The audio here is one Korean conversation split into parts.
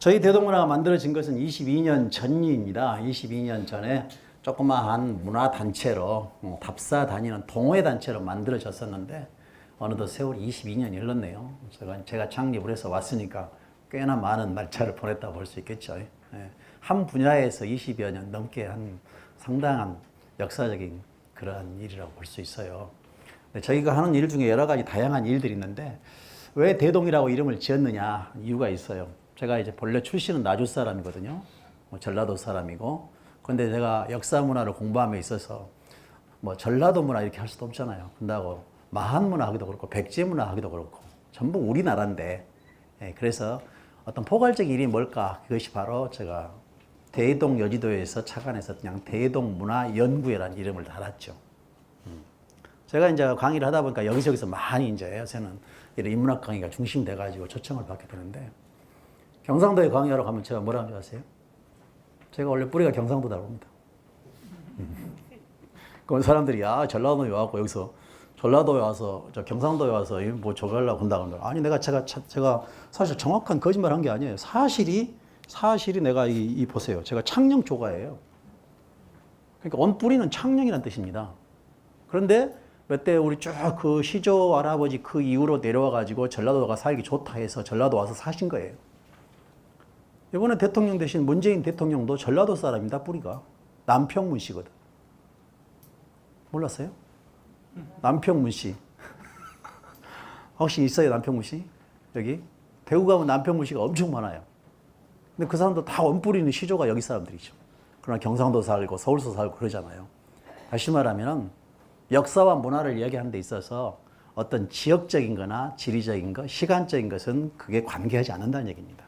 저희 대동문화가 만들어진 것은 22년 전입니다. 22년 전에 조그마한 문화단체로 답사 다니는 동호회 단체로 만들어졌었는데 어느덧 세월이 22년이 흘렀네요. 제가 창립을 해서 왔으니까 꽤나 많은 날짜를 보냈다고 볼 수 있겠죠. 한 분야에서 20여 년 넘게 한 상당한 역사적인 그러한 일이라고 볼 수 있어요. 저희가 하는 일 중에 여러 가지 다양한 일들이 있는데 왜 대동이라고 이름을 지었느냐 이유가 있어요. 제가 이제 본래 출신은 나주 사람이거든요. 전라도 사람이고. 그런데 제가 역사 문화를 공부함에 있어서 뭐 전라도 문화 이렇게 할 수도 없잖아요. 그런다고 마한 문화 하기도 그렇고 백제 문화 하기도 그렇고 전부 우리나라인데 그래서 어떤 포괄적 일이 뭘까? 그것이 바로 제가 대동 여지도에서 착안해서 그냥 대동문화연구회라는 이름을 달았죠. 제가 이제 강의를 하다 보니까 여기저기서 많이 이제 요새는 이런 인문학 강의가 중심돼가지고 초청을 받게 되는데 경상도에 강의하러 가면 제가 뭐라는 줄 아세요? 제가 원래 뿌리가 경상도다 봅니다. 그럼 사람들이 전라도에 와갖고 여기서 전라도에 와서 저 경상도에 와서 뭐 저거 하려고 한다고 하는데 아니 제가 사실 정확한 거짓말 한 게 아니에요. 사실이 내가 보세요. 제가 창녕 조가예요. 그러니까 온 뿌리는 창녕이라는 뜻입니다. 그런데 몇 때 우리 쭉 그 시조 할아버지 그 이후로 내려와가지고 전라도가 살기 좋다 해서 전라도 와서 사신 거예요. 이번에 대통령 되신 문재인 대통령도 전라도 사람입니다. 뿌리가. 남평문씨거든. 몰랐어요? 남평문씨. 혹시 있어요? 남평문씨? 여기? 대구 가면 남평문씨가 엄청 많아요. 근데 그 사람도 다 원뿌리는 시조가 여기 사람들이죠. 그러나 경상도 살고 서울서 살고 그러잖아요. 다시 말하면 역사와 문화를 이야기하는 데 있어서 어떤 지역적인 거나 지리적인 것, 시간적인 것은 그게 관계하지 않는다는 얘기입니다.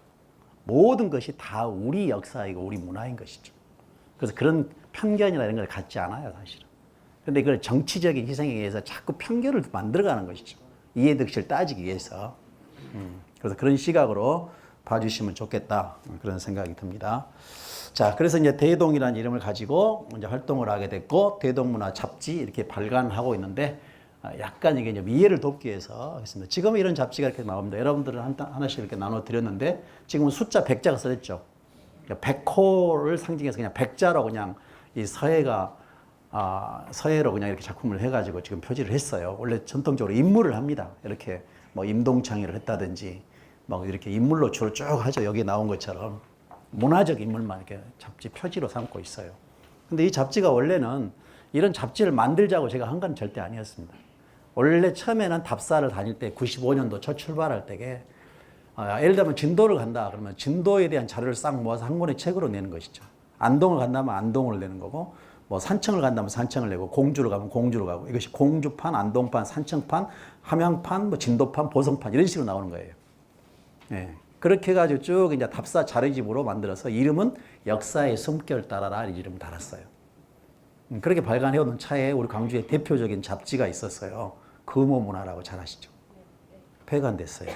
모든 것이 다 우리 역사이고 우리 문화인 것이죠. 그래서 그런 편견이나 이런 걸 갖지 않아요, 사실은. 그런데 그걸 정치적인 희생에 의해서 자꾸 편견을 만들어가는 것이죠. 이해득실 따지기 위해서. 그래서 그런 시각으로 봐주시면 좋겠다. 그런 생각이 듭니다. 자, 그래서 이제 대동이라는 이름을 가지고 이제 활동을 하게 됐고, 대동문화 잡지 이렇게 발간하고 있는데, 약간 이게 이제 이해를 돕기 위해서 하겠습니다. 지금은 이런 잡지가 이렇게 나옵니다. 여러분들은 하나씩 이렇게 나눠 드렸는데, 지금은 숫자 100자가 써졌죠. 100호를 상징해서 그냥 100자로 그냥 이 서예로 그냥 이렇게 작품을 해가지고 지금 표지를 했어요. 원래 전통적으로 인물을 합니다. 이렇게 뭐 임동창이를 했다든지, 뭐 이렇게 인물로 주로 쭉 하죠. 여기 나온 것처럼. 문화적 인물만 이렇게 잡지 표지로 삼고 있어요. 근데 이 잡지가 원래는 이런 잡지를 만들자고 제가 한 건 절대 아니었습니다. 원래 처음에는 답사를 다닐 때 95년도 첫 출발할 때에 예를 들면 진도를 간다 그러면 진도에 대한 자료를 싹 모아서 한 권의 책으로 내는 것이죠. 안동을 간다면 안동을 내는 거고 뭐 산청을 간다면 산청을 내고 공주를 가면 공주를 가고 이것이 공주판, 안동판, 산청판, 함양판, 뭐 진도판, 보성판 이런 식으로 나오는 거예요. 예. 그렇게 해가지고 쭉 이제 답사 자료집으로 만들어서 이름은 역사의 숨결 따라라 이름을 달았어요. 그렇게 발간해오는 차에 우리 광주에 대표적인 잡지가 있었어요. 금호문화라고 잘 아시죠? 폐간됐어요.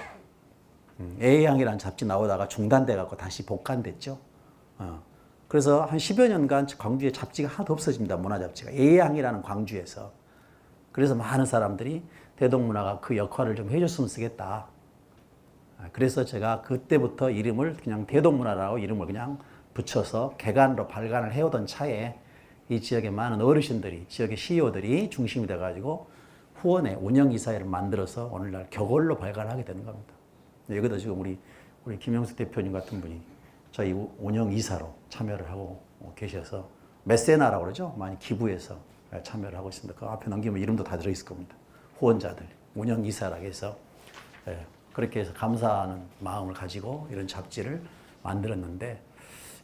애향이라는 잡지 나오다가 중단돼갖고 다시 복간됐죠. 그래서 한 10여 년간 광주에 잡지가 하나도 없어집니다. 문화잡지가. 애향이라는 광주에서. 그래서 많은 사람들이 대동문화가 그 역할을 좀 해줬으면 쓰겠다. 그래서 제가 그때부터 이름을 그냥 대동문화라고 이름을 그냥 붙여서 개간으로 발간을 해오던 차에 이 지역의 많은 어르신들이, 지역의 CEO들이 중심이 돼가지고 후원회, 운영이사회를 만들어서 오늘날 격월로 발간하게 되는 겁니다. 여기도 지금 우리 김영수 대표님 같은 분이 저희 운영이사로 참여를 하고 계셔서 메세나라고 그러죠. 많이 기부해서 참여를 하고 있습니다. 그 앞에 넘기면 이름도 다 들어있을 겁니다. 후원자들, 운영이사라고 해서 그렇게 해서 감사하는 마음을 가지고 이런 잡지를 만들었는데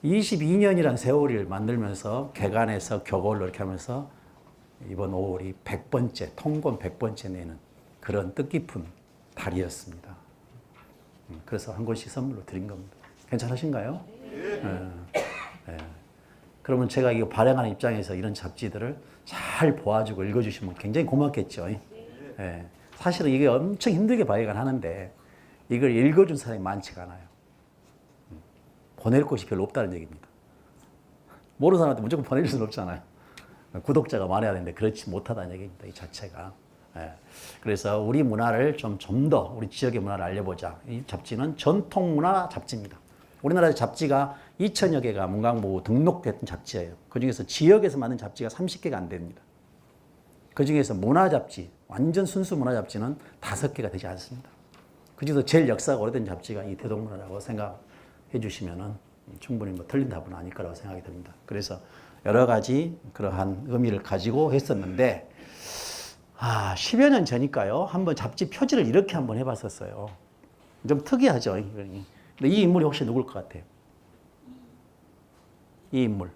22년이란 세월을 만들면서 개간에서 격월로 이렇게 하면서 이번 5월이 100번째, 통권 100번째 내는 그런 뜻깊은 달이었습니다. 그래서 한 권씩 선물로 드린 겁니다. 괜찮으신가요? 네. 그러면 제가 이거 발행하는 입장에서 이런 잡지들을 잘 보아주고 읽어주시면 굉장히 고맙겠죠. 네. 사실은 이게 엄청 힘들게 발간하는데 이걸 읽어준 사람이 많지가 않아요. 보낼 곳이 별로 없다는 얘기입니다. 모르는 사람한테 무조건 보낼 수는 없잖아요. 구독자가 많아야 되는데 그렇지 못하다는 얘기입니다. 이 자체가. 그래서 우리 문화를 좀 더 우리 지역의 문화를 알려보자. 이 잡지는 전통문화 잡지입니다. 우리나라 잡지가 2천여 개가 문광부 등록됐던 잡지예요. 그중에서 지역에서 만든 잡지가 30개가 안 됩니다. 그중에서 문화잡지, 완전 순수 문화잡지는 5개가 되지 않습니다. 그중에서 제일 역사가 오래된 잡지가 이 대동문화라고 생각해 주시면 충분히 뭐 틀린 답은 아닐 거라고 생각이 듭니다. 그래서 여러 가지 그러한 의미를 가지고 했었는데 10여 년 전이니까요. 한번 잡지 표지를 이렇게 한번 해봤었어요. 좀 특이하죠. 근데 이 인물이 혹시 누굴 것 같아요? 이 인물.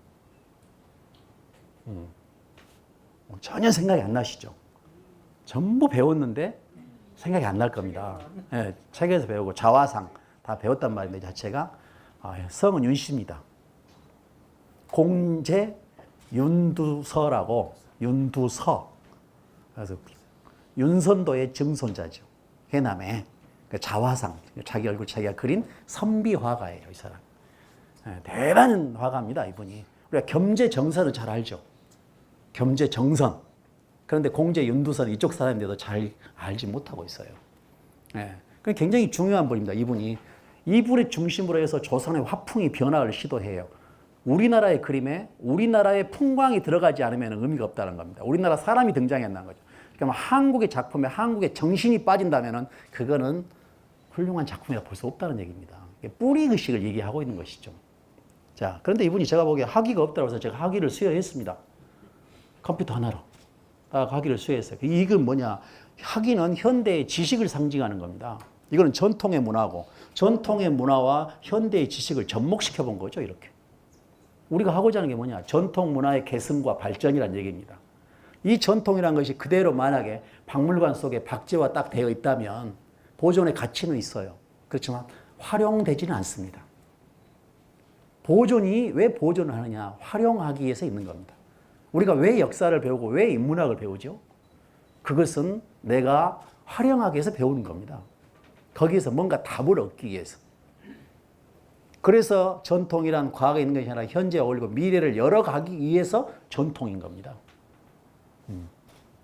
전혀 생각이 안 나시죠? 전부 배웠는데 생각이 안 날 겁니다. 네, 책에서 배우고 자화상 다 배웠단 말인데 자체가 성은 윤씨입니다. 공제 윤두서라고 윤두서. 그래서 윤선도의 증손자죠. 해남에 자화상 자기 얼굴 자기가 그린 선비화가예요. 이 사람. 대단한 화가입니다. 이분이. 우리가 겸재정선을 잘 알죠. 겸재정선. 그런데 공제 윤두선 이쪽 사람인데도 잘 알지 못하고 있어요. 굉장히 중요한 분입니다. 이분의 중심으로 해서 조선의 화풍이 변화를 시도해요. 우리나라의 그림에 우리나라의 풍광이 들어가지 않으면 의미가 없다는 겁니다. 우리나라 사람이 등장했다는 거죠. 그러니까 한국의 작품에 한국의 정신이 빠진다면 그거는 훌륭한 작품이라 볼 수 없다는 얘기입니다. 뿌리의식을 얘기하고 있는 것이죠. 자, 그런데 이분이 제가 보기에 학위가 없다고 해서 제가 학위를 수여했습니다. 컴퓨터 하나로. 학위를 수여했어요. 이건 뭐냐. 학위는 현대의 지식을 상징하는 겁니다. 이거는 전통의 문화고 전통의 문화와 현대의 지식을 접목시켜 본 거죠. 이렇게. 우리가 하고자 하는 게 뭐냐. 전통 문화의 계승과 발전이라는 얘기입니다. 이 전통이라는 것이 그대로 만약에 박물관 속에 박제와 딱 되어 있다면 보존의 가치는 있어요. 그렇지만 활용되지는 않습니다. 보존이 왜 보존을 하느냐? 활용하기 위해서 있는 겁니다. 우리가 왜 역사를 배우고 왜 인문학을 배우죠? 그것은 내가 활용하기 위해서 배우는 겁니다. 거기에서 뭔가 답을 얻기 위해서. 그래서 전통이란 과거에 있는 것이 아니라 현재에 어울리고 미래를 열어가기 위해서 전통인 겁니다.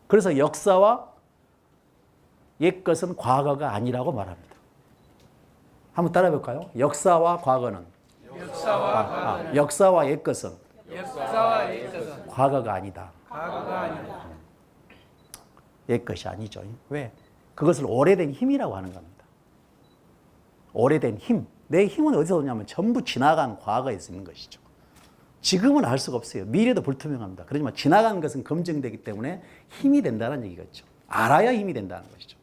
그래서 역사와 옛것은 과거가 아니라고 말합니다. 한번 따라해 볼까요? 역사와 과거는 역사와 옛것은 과거가 아니다. 옛것이 아니죠. 왜? 그것을 오래된 힘이라고 하는 겁니다. 오래된 힘. 내 힘은 어디서 오냐면 전부 지나간 과거에 있는 것이죠. 지금은 알 수가 없어요. 미래도 불투명합니다. 그렇지만 지나간 것은 검증되기 때문에 힘이 된다는 얘기겠죠. 알아야 힘이 된다는 것이죠.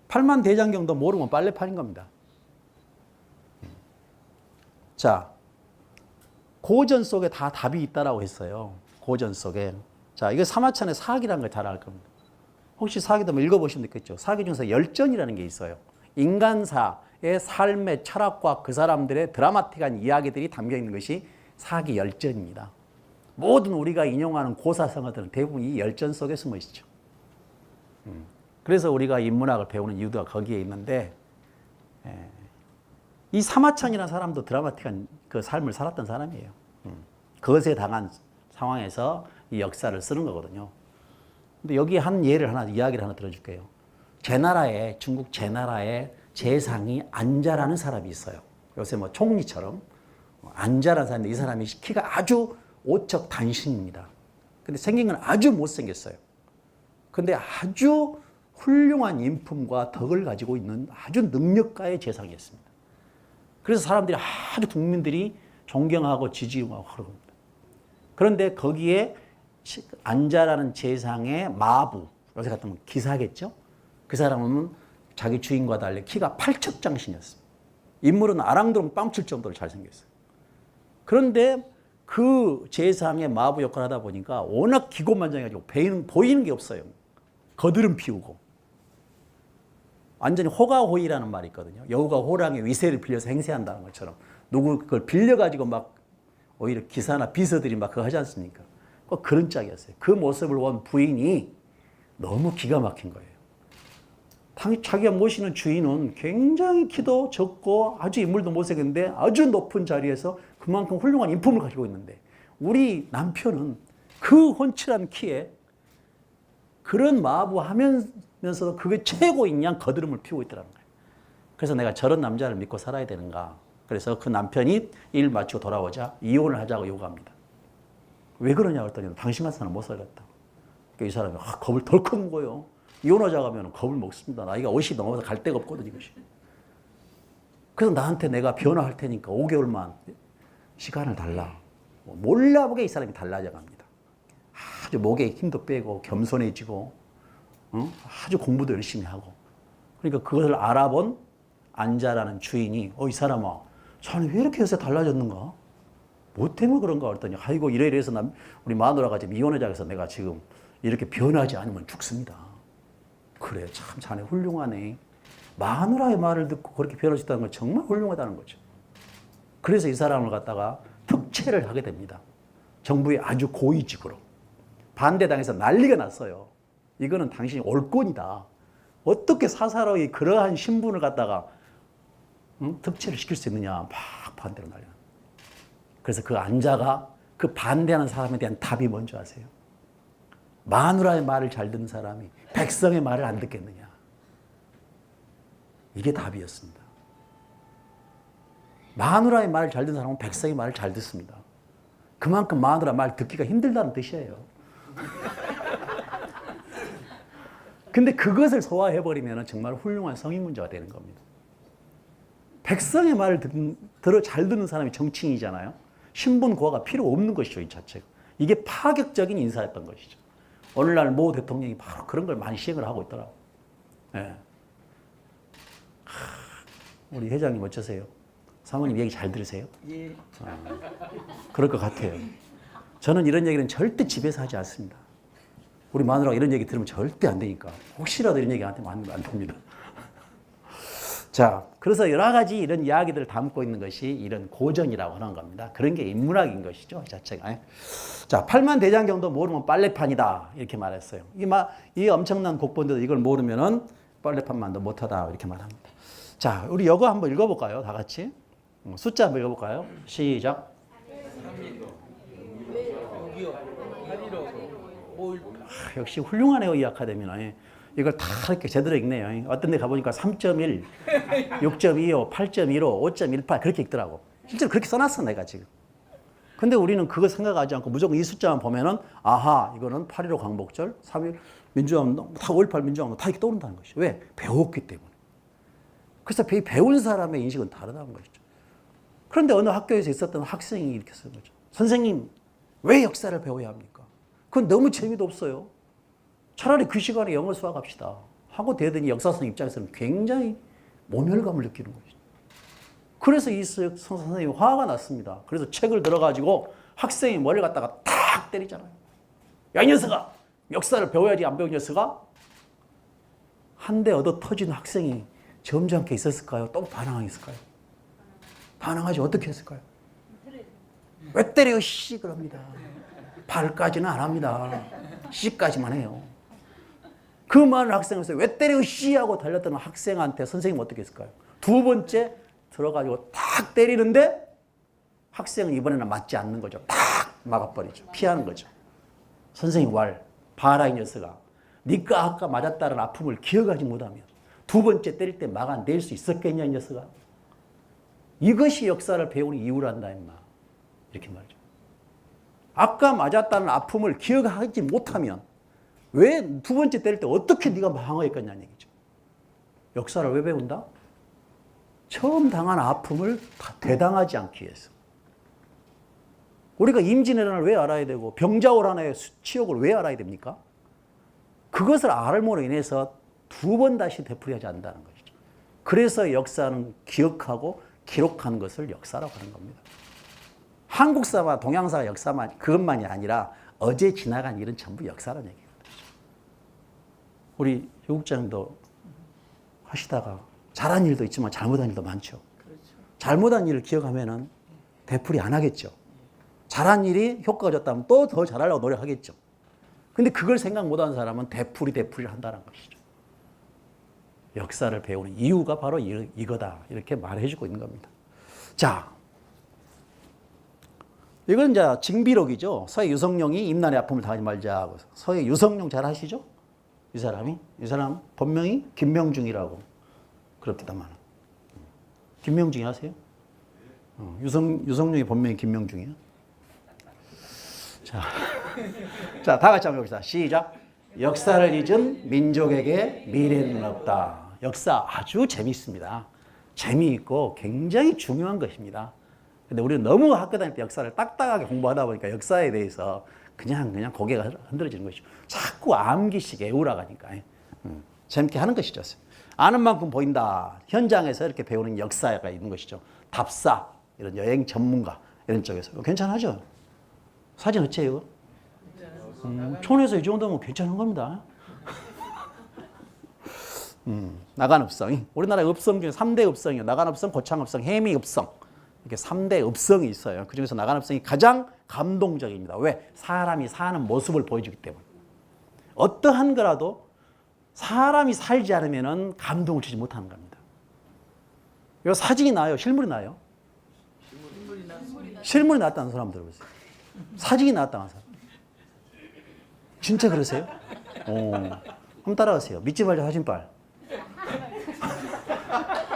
팔만대장경도 모르면 빨래판인 겁니다. 자, 고전 속에 다 답이 있다라고 했어요. 고전 속에. 자, 이거 사마천의 사기라는 걸 잘 알 겁니다. 혹시 사기도 한번 읽어보시면 되겠죠. 사기 중에서 열전이라는 게 있어요. 인간사의 삶의 철학과 그 사람들의 드라마틱한 이야기들이 담겨 있는 것이 사기 열전입니다. 모든 우리가 인용하는 고사성어들은 대부분 이 열전 속에 숨어 있죠. 그래서 우리가 인문학을 배우는 이유가 거기에 있는데, 이 사마천이라는 사람도 드라마틱한 그 삶을 살았던 사람이에요. 거세 당한 상황에서 이 역사를 쓰는 거거든요. 근데 여기 한 예를 이야기를 하나 들어줄게요. 제나라에, 중국 제나라에 제상이 안자라는 사람이 있어요. 요새 뭐 총리처럼 안자라는 사람인데 이 사람이 키가 아주 오척 단신입니다. 근데 생긴 건 아주 못생겼어요. 근데 아주 훌륭한 인품과 덕을 가지고 있는 아주 능력가의 제상이었습니다. 그래서 사람들이 아주 국민들이 존경하고 지지하고 그럽니다. 그런데 거기에 안자라는 제상의 마부, 요새 같으면 기사겠죠? 그 사람은 자기 주인과 달리 키가 팔척장신이었습니다. 인물은 아랑드럼 빵칠 정도로 잘생겼어요. 그런데 그 제상의 마부 역할을 하다 보니까 워낙 기고만장해가지고 보이는 게 없어요. 거드름 피우고. 완전히 호가호의라는 말이 있거든요. 여우가 호랑이의 위세를 빌려서 행세한다는 것처럼 누구 그걸 빌려가지고 막 오히려 기사나 비서들이 막 그거 하지 않습니까? 꼭 그런 짝이었어요. 그 모습을 본 부인이 너무 기가 막힌 거예요. 자기가 모시는 주인은 굉장히 키도 적고 아주 인물도 못생겼는데 아주 높은 자리에서 그만큼 훌륭한 인품을 가지고 있는데 우리 남편은 그 훤칠한 키에 그런 마부하면서도 그게 최고인 양 거드름을 피우고 있더라는 거예요. 그래서 내가 저런 남자를 믿고 살아야 되는가. 그래서 그 남편이 일 마치고 돌아오자 이혼을 하자고 요구합니다. 왜 그러냐 그랬더니 당신 같은 사람 못 살겠다. 그러니까 이 사람이 겁을 덜컥 먹어요. 이혼하자고 하면 겁을 먹습니다. 나이가 50이 넘어서 갈 데가 없거든 이것이. 그래서 나한테 내가 변화할 테니까 5개월만 시간을 달라. 몰라보게 이 사람이 달라져 갑니다. 아주 목에 힘도 빼고 겸손해지고 아주 공부도 열심히 하고. 그러니까 그것을 알아본 안자라는 주인이 이 사람아 자네 왜 이렇게 요새 달라졌는가? 뭐 때문에 그런가 그랬더니 아이고 이래서 우리 마누라가 지금 이혼하자 해서 내가 지금 이렇게 변하지 않으면 죽습니다. 그래 참 자네 훌륭하네. 마누라의 말을 듣고 그렇게 변화했다는 건 정말 훌륭하다는 거죠. 그래서 이 사람을 갖다가 특채를 하게 됩니다. 정부의 아주 고위직으로. 반대당에서 난리가 났어요. 이거는 당신이 옳건이다. 어떻게 사사로이 그러한 신분을 갖다가 특채를 시킬 수 있느냐 막 반대로 난리가. 그래서 그 안자가 그 반대하는 사람에 대한 답이 뭔지 아세요? 마누라의 말을 잘 듣는 사람이 백성의 말을 안 듣겠느냐. 이게 답이었습니다. 마누라의 말을 잘 듣는 사람은 백성의 말을 잘 듣습니다. 그만큼 마누라 말 듣기가 힘들다는 뜻이에요. 근데 그것을 소화해버리면 정말 훌륭한 성인문제가 되는 겁니다. 백성의 말을 잘 듣는 사람이 정치인이잖아요. 신분 고하가 필요 없는 것이죠, 이 자체가. 이게 파격적인 인사였던 것이죠. 오늘날 모 대통령이 바로 그런 걸 많이 시행을 하고 있더라고요. 네. 우리 회장님 어쩌세요? 사모님 얘기 잘 들으세요? 예. 그럴 것 같아요. 저는 이런 얘기는 절대 집에서 하지 않습니다. 우리 마누라가 이런 얘기 들으면 절대 안 되니까. 혹시라도 이런 얘기 한테 하면 안 됩니다. 자, 그래서 여러 가지 이런 이야기들을 담고 있는 것이 이런 고전이라고 하는 겁니다. 그런 게 인문학인 것이죠, 자체가. 자, 팔만대장경도 모르면 빨래판이다 이렇게 말했어요. 이 엄청난 곡본데도 이걸 모르면은 빨래판만도 못하다 이렇게 말합니다. 자, 우리 이거 한번 읽어볼까요, 다 같이? 숫자 한번 읽어볼까요? 시작. 6이요. 역시 훌륭하네요, 이 아카데미는. 이걸 다 이렇게 제대로 읽네요. 어떤 데 가보니까 3.1, 6.25, 8.15, 5.18 그렇게 읽더라고. 실제로 그렇게 써놨어, 내가 지금. 근데 우리는 그거 생각하지 않고 무조건 이 숫자만 보면은 아하, 이거는 8.15 광복절, 3.1 민주화운동, 다 5.18 민주화운동 다 이렇게 떠오른다는 것이죠. 왜? 배웠기 때문에. 그래서 배운 사람의 인식은 다르다는 것이죠. 그런데 어느 학교에서 있었던 학생이 이렇게 쓴 거죠. 선생님, 왜 역사를 배워야 합니까? 그건 너무 재미도 없어요. 차라리 그 시간에 영어 수학합시다. 하고 대더니 역사선 입장에서는 굉장히 모멸감을 느끼는 거죠. 그래서 이 선생님이 화가 났습니다. 그래서 책을 들어가지고 학생이 머리를 갖다가 탁 때리잖아요. 야, 이 녀석아! 역사를 배워야지 안 배운 녀석아? 한 대 얻어 터진 학생이 점잖게 있었을까요? 또 반항했을까요? 반항하지 어떻게 했을까요? 왜 때려 씨 그럽니다. 발까지는 안 합니다. 씨까지만 해요. 그 많은 학생에서 왜 때려 씨 하고 달렸던 학생한테 선생님은 어떻게 했을까요? 두 번째 들어가지고 탁 때리는데 학생은 이번에는 맞지 않는 거죠. 탁 막아버리죠. 피하는 거죠. 선생님 봐라 이 녀석아. 네가 아까 맞았다는 아픔을 기억하지 못하면 두 번째 때릴 때 막아낼 수 있었겠냐 이 녀석아. 이것이 역사를 배우는 이유란다 임마. 이렇게 말이죠. 아까 맞았다는 아픔을 기억하지 못하면 왜 두 번째 때릴 때 어떻게 네가 방어했겠냐는 얘기죠. 역사를 왜 배운다? 처음 당한 아픔을 되당하지 않기 위해서. 우리가 임진왜란을 왜 알아야 되고 병자호란 하나의 치욕을 왜 알아야 됩니까? 그것을 알므로 인해서 두 번 다시 되풀이하지 않는다는 것이죠. 그래서 역사는 기억하고 기록하는 것을 역사라고 하는 겁니다. 한국사와 동양사 역사만 그것만이 아니라 어제 지나간 일은 전부 역사라는 얘기거든요. 우리 교국장도 하시다가 잘한 일도 있지만 잘못한 일도 많죠. 그렇죠. 잘못한 일을 기억하면은 되풀이 안 하겠죠. 잘한 일이 효과가 졌다면 또 더 잘하려고 노력하겠죠. 근데 그걸 생각 못하는 사람은 되풀이를 한다는 것이죠. 역사를 배우는 이유가 바로 이거다. 이렇게 말해주고 있는 겁니다. 자, 이건 이제 징비록이죠. 서해 유성룡이 임난의 아픔을 당하지 말자고. 서해 유성룡 잘 아시죠? 이 사람 본명이 김명중이라고 그럽디다만 김명중이 아세요? 유성룡의 본명이 김명중이야. 자, 자, 다 같이 한번 해봅시다. 시작. 역사를 잊은 민족에게 미래는 없다. 역사 아주 재미있습니다. 재미있고 굉장히 중요한 것입니다. 근데 우리는 너무 학교 다닐 때 역사를 딱딱하게 공부하다 보니까 역사에 대해서 그냥 고개가 흔들어지는 것이죠. 자꾸 암기식 애우라가니까. 재밌게 하는 것이죠. 아는 만큼 보인다. 현장에서 이렇게 배우는 역사가 있는 것이죠. 답사, 이런 여행 전문가, 이런 쪽에서. 괜찮아죠? 사진 어째요? 촌에서 이 정도면 괜찮은 겁니다. 나간읍성. 우리나라의 읍성 중에 3대 읍성이에요. 나간읍성, 고창읍성, 해미읍성. 이렇게 3대 읍성이 있어요. 그중에서 나간읍성이 가장 감동적입니다. 왜? 사람이 사는 모습을 보여주기 때문에. 어떠한 거라도 사람이 살지 않으면 감동을 주지 못하는 겁니다. 이거 사진이 나요? 실물이 나요? 실물이 낫다는 사람 들어보세요. 사진이 낫다는 사람. 진짜 그러세요? 한번 따라하세요. 믿지 말자 사진빨.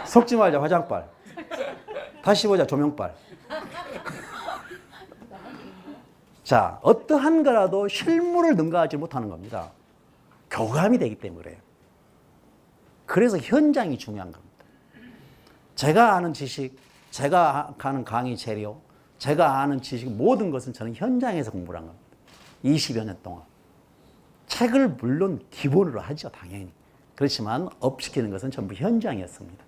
속지 말자 화장빨. 다시 보자 조명빨. 자, 어떠한 거라도 실물을 능가하지 못하는 겁니다. 교감이 되기 때문에 그래요. 그래서 현장이 중요한 겁니다. 제가 아는 지식, 제가 가는 강의 재료, 제가 아는 지식 모든 것은 저는 현장에서 공부를 한 겁니다. 20여 년 동안. 책을 물론 기본으로 하죠, 당연히. 그렇지만 업시키는 것은 전부 현장이었습니다.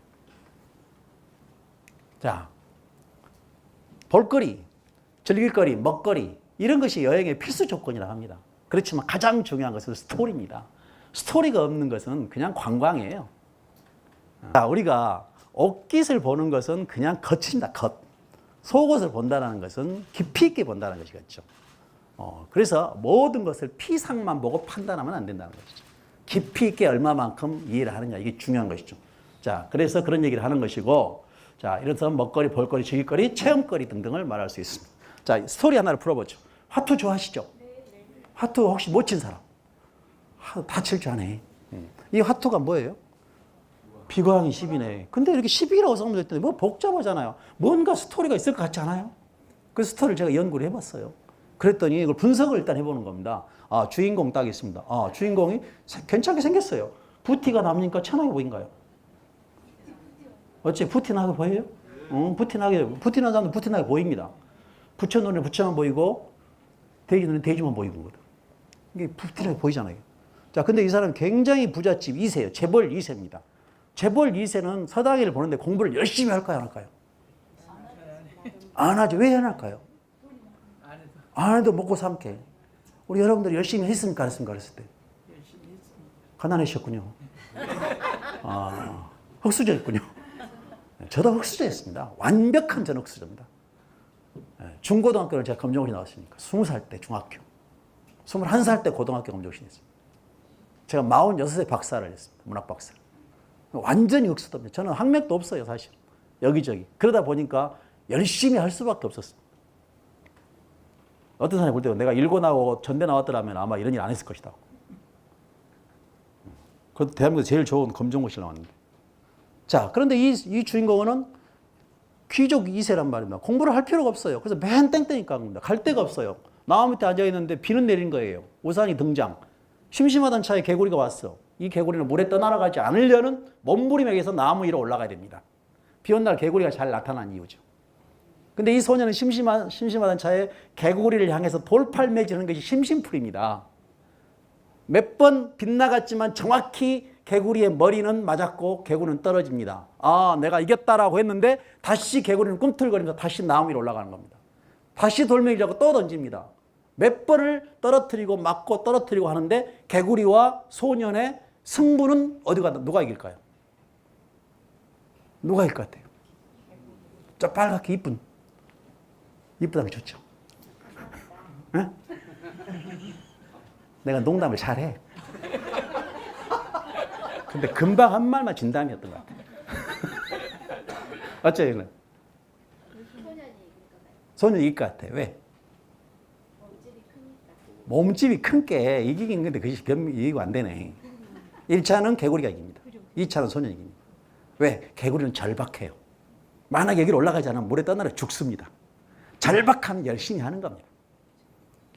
자, 볼거리, 즐길거리, 먹거리 이런 것이 여행의 필수 조건이라고 합니다. 그렇지만 가장 중요한 것은 스토리입니다. 스토리가 없는 것은 그냥 관광이에요. 자, 우리가 옷깃을 보는 것은 그냥 겉입니다. 겉. 속옷을 본다는 것은 깊이 있게 본다는 것이겠죠. 그래서 모든 것을 피상만 보고 판단하면 안 된다는 것이죠. 깊이 있게 얼마만큼 이해를 하느냐 이게 중요한 것이죠. 자, 그래서 그런 얘기를 하는 것이고, 자, 이래서 먹거리, 볼거리, 즐길거리, 체험거리 등등을 말할 수 있습니다. 자, 스토리 하나를 풀어보죠. 화투 좋아하시죠? 화투 혹시 못 친 사람? 다 칠 줄 아네. 이 화투가 뭐예요? 비광이 10이네. 근데 이렇게 10이라고 써놓은 했더니 뭐 복잡하잖아요. 뭔가 스토리가 있을 것 같지 않아요? 그 스토리를 제가 연구를 해봤어요. 그랬더니 이걸 분석을 일단 해보는 겁니다. 아, 주인공 딱 있습니다. 아, 주인공이 괜찮게 생겼어요. 부티가 남니까 천하게 보인가요? 어째 부티나게 보여요? 부티난 사람도 부티나게 보입니다. 부처 눈에 부처만 보이고 돼지 눈에 돼지만 보이는 거거든. 이게 부티나게 보이잖아요. 자, 근데 이 사람은 굉장히 부잣집 2세예요. 재벌 2세입니다. 재벌 2세는 서당회를 보는데 공부를 열심히 할까요, 안 할까요? 안 하죠. 왜 안 할까요? 안 해도 먹고 삼게. 우리 여러분들이 열심히 했습니까? 안 했습니까? 그랬을 때. 가난하셨군요. 아, 흑수저였군요. 저도 흑수저였습니다. 완벽한 전 흑수저입니다. 중고등학교를 제가 검정고시 나왔으니까 20살 때 중학교, 21살 때 고등학교 검정고시 냈습니다. 제가 46세 박사를 했습니다. 문학 박사. 완전히 흑수저입니다. 저는 학력도 없어요, 사실. 여기저기. 그러다 보니까 열심히 할 수밖에 없었습니다. 어떤 사람이 볼 때 내가 일고 나오고 전대 나왔더라면 아마 이런 일 안 했을 것이다. 그것도 대한민국에서 제일 좋은 검정고시를 나왔는데. 자, 그런데 이 주인공은 귀족 2세란 말입니다. 공부를 할 필요가 없어요. 그래서 맨 땡땡이 깎습니다. 갈 데가 없어요. 나무 밑에 앉아있는데 비는 내린 거예요. 우산이 등장. 심심하던 차에 개구리가 왔어. 이 개구리는 물에 떠날아가지 않으려는 몸부림에게서 나무 위로 올라가야 됩니다. 비 온 날 개구리가 잘 나타난 이유죠. 근데 이 소녀는 심심하던 차에 개구리를 향해서 돌팔매질하는 것이 심심풀입니다. 몇 번 빗나갔지만 정확히 개구리의 머리는 맞았고 개구리는 떨어집니다. 아, 내가 이겼다라고 했는데 다시 개구리는 꿈틀거리면서 다시 나무 위로 올라가는 겁니다. 다시 돌멩이를 잡고 또 던집니다. 몇 번을 떨어뜨리고 맞고 떨어뜨리고 하는데 개구리와 소년의 승부는 누가 이길까요? 누가 이길 것 같아요? 저 빨갛게 이쁘다면 좋죠. 네? 내가 농담을 잘해. 근데 금방 한 말만 진담이었던 것 같아. 어째요, 이건? 소년이 이길 것 같아. 왜? 몸집이 큰 게 이기긴 건데 그것이 이기고 안 되네. 1차는 개구리가 이깁니다. 2차는 소년이 이깁니다. 왜? 개구리는 절박해요. 만약에 여기로 올라가지 않으면 물에 떠나려 죽습니다. 절박하면 열심히 하는 겁니다.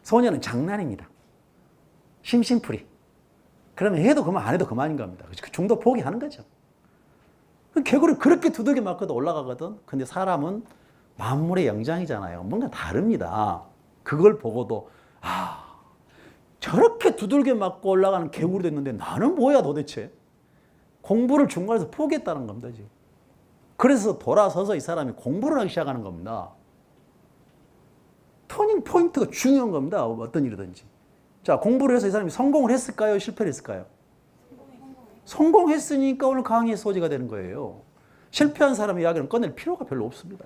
소녀는 장난입니다. 심심풀이. 그러면 해도 그만 안 해도 그만인 겁니다. 그 중도 포기하는 거죠. 개구리 그렇게 두들겨 맞고도 올라가거든. 근데 사람은 만물의 영장이잖아요. 뭔가 다릅니다. 그걸 보고도 저렇게 두들겨 맞고 올라가는 개구리도 있는데 나는 뭐야 도대체. 공부를 중간에서 포기했다는 겁니다. 지금. 그래서 돌아서서 이 사람이 공부를 하기 시작하는 겁니다. 터닝 포인트가 중요한 겁니다. 어떤 일이든지. 자, 공부를 해서 이 사람이 성공을 했을까요? 실패를 했을까요? 성공했으니까 오늘 강의의 소재가 되는 거예요. 실패한 사람의 이야기는 꺼낼 필요가 별로 없습니다.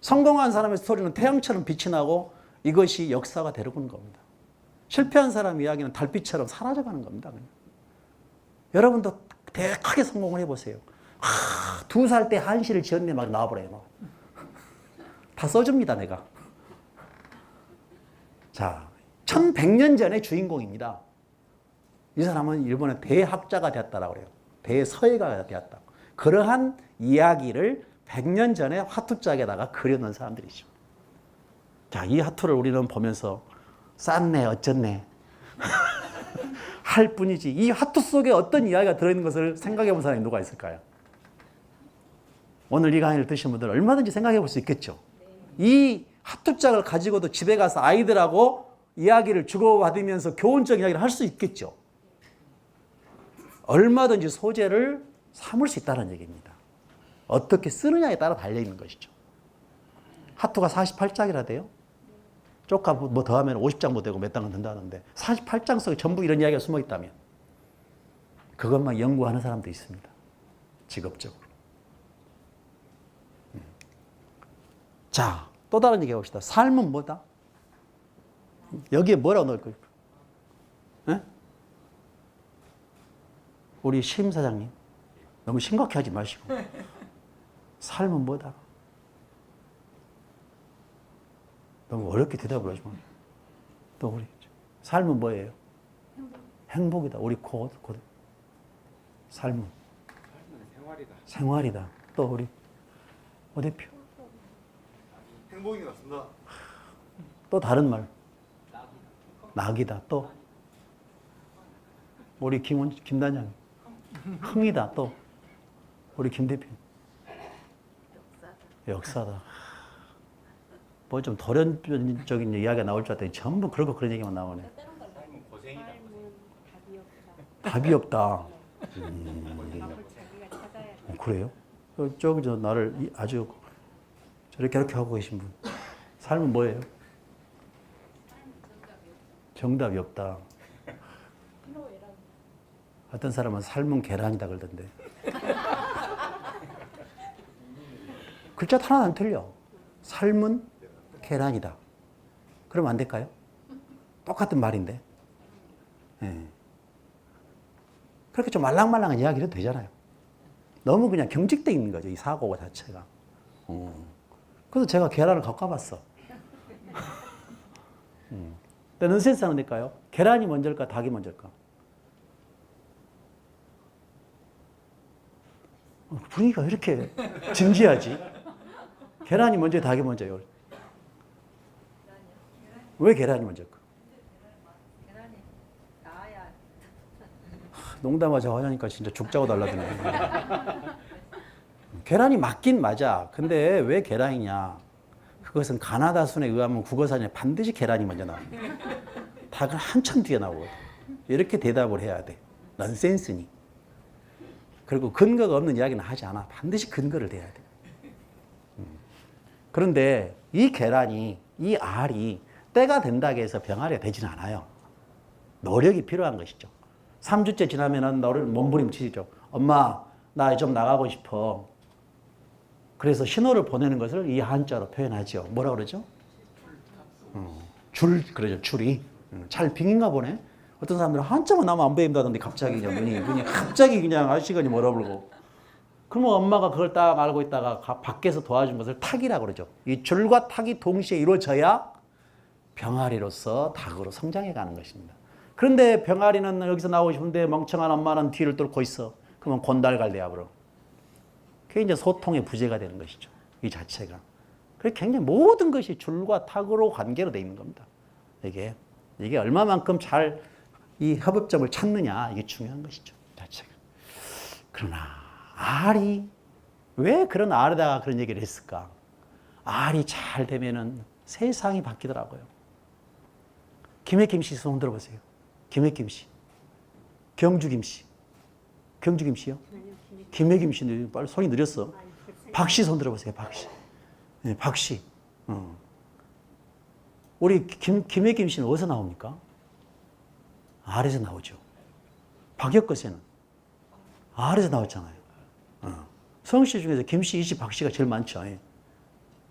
성공한 사람의 스토리는 태양처럼 빛이 나고 이것이 역사가 되는 겁니다. 실패한 사람의 이야기는 달빛처럼 사라져가는 겁니다. 그냥. 여러분도 되게 크게 성공을 해보세요. 2살 때 한시를 지었네 막 나와버려요. 다 써줍니다 내가. 자, 1100년 전의 주인공입니다. 이 사람은 일본의 대학자가 되었다라고 그래요. 대서예가가 되었다. 그러한 이야기를 100년 전에 화투짝에다가 그려놓은 사람들이죠. 자, 이 화투를 우리는 보면서 쌌네 어쩌네 할 뿐이지 이 화투 속에 어떤 이야기가 들어있는 것을 생각해 본 사람이 누가 있을까요? 오늘 이 강의를 드신 분들 얼마든지 생각해 볼 수 있겠죠. 이 화투짝을 가지고도 집에 가서 아이들하고 이야기를 주고받으면서 교훈적 이야기를 할 수 있겠죠. 얼마든지 소재를 삼을 수 있다는 얘기입니다. 어떻게 쓰느냐에 따라 달려있는 것이죠. 화투가 48장이라 돼요. 쪼까 뭐 더하면 50장도 되고 몇 장은 된다는데 48장 속에 전부 이런 이야기가 숨어 있다면 그것만 연구하는 사람도 있습니다. 직업적으로. 자, 또 다른 얘기 해봅시다. 삶은 뭐다? 여기에 뭐라고 넣을 거예요? 네? 우리 심 사장님 너무 심각해 하지 마시고 삶은 뭐다? 너무 어렵게 대답을 하지 마. 또 우리 삶은 뭐예요? 행복이다. 우리 곧 삶은 생활이다. 생활이다. 또 우리 오 대표 행복인 것 같습니다. 또 다른 말 낙이다. 또 우리 김단장 흥이다. 또 우리 김 대표 역사다. 뭐 좀 도련적인 이야기가 나올 줄 알았더니 전부 그런 얘기만 나오네. 삶은 고생이다. 답이 없다. 그래요? 저기 저 나를 아주 저렇게 하고 계신 분. 삶은 뭐예요? 정답이 없다. 어떤 사람은 삶은 계란이다 그러던데. 글자 하나도 안 틀려. 삶은 계란이다. 그러면 안 될까요? 똑같은 말인데. 네. 그렇게 좀 말랑말랑한 이야기를 해도 되잖아요. 너무 그냥 경직되어 있는 거죠. 이 사고 자체가. 그래서 제가 계란을 갖고 와봤어. 근데 넌센스 하는 될까요? 계란이 먼저일까? 닭이 먼저일까? 분위기가 왜 이렇게 진지하지? 계란이 먼저 닭이 먼저요? 왜 계란이 먼저일까? 계란이 나아야. 농담하자 하자니까 진짜 죽자고 달라드네. 계란이 맞긴 맞아. 근데 왜 계란이냐? 그것은 가나다순에 의하면 국어사전에 반드시 계란이 먼저 나옵니다. 닭은 한참 뒤에 나오거든. 이렇게 대답을 해야 돼. 넌센스니. 그리고 근거가 없는 이야기는 하지 않아. 반드시 근거를 대야 돼. 그런데 이 계란이, 이 알이 때가 된다고 해서 병아리가 되지는 않아요. 노력이 필요한 것이죠. 3주째 지나면은 너를 몸부림치죠. 엄마, 나 좀 나가고 싶어. 그래서 신호를 보내는 것을 이 한자로 표현하죠. 뭐라 그러죠? 그러죠. 줄이. 잘 빙인가 보네. 어떤 사람들은 한자만 나면 안 보인다던데 갑자기 눈이 갑자기 그냥 시간이 멀어버리고. 그러면 엄마가 그걸 딱 알고 있다가 밖에서 도와준 것을 탁이라고 그러죠. 이 줄과 탁이 동시에 이루어져야 병아리로서 닭으로 성장해 가는 것입니다. 그런데 병아리는 여기서 나오고 싶은데 멍청한 엄마는 뒤를 뚫고 있어. 그러면 곤달갈 돼야 버려. 그게 이제 소통의 부재가 되는 것이죠. 이 자체가. 그래서 굉장히 모든 것이 줄과 탁으로 관계로 되어 있는 겁니다. 이게 얼마만큼 잘 이 협업점을 찾느냐, 이게 중요한 것이죠. 자체가. 그러나 R이 왜 그런 R에다가 그런 얘기를 했을까? R이 잘 되면은 세상이 바뀌더라고요. 김혜김 씨 손 들어보세요. 김혜김 씨. 경주 김씨. 경주 김씨요? 김혜김 씨, 빨리 손이 느렸어. 박씨 손 들어보세요. 박씨. 네, 박씨. 우리 김혜김 씨는 어디서 나옵니까? R에서 나오죠. 박혁거세는 R에서 나왔잖아요. 성씨 중에서 김씨, 이씨, 박씨가 제일 많죠.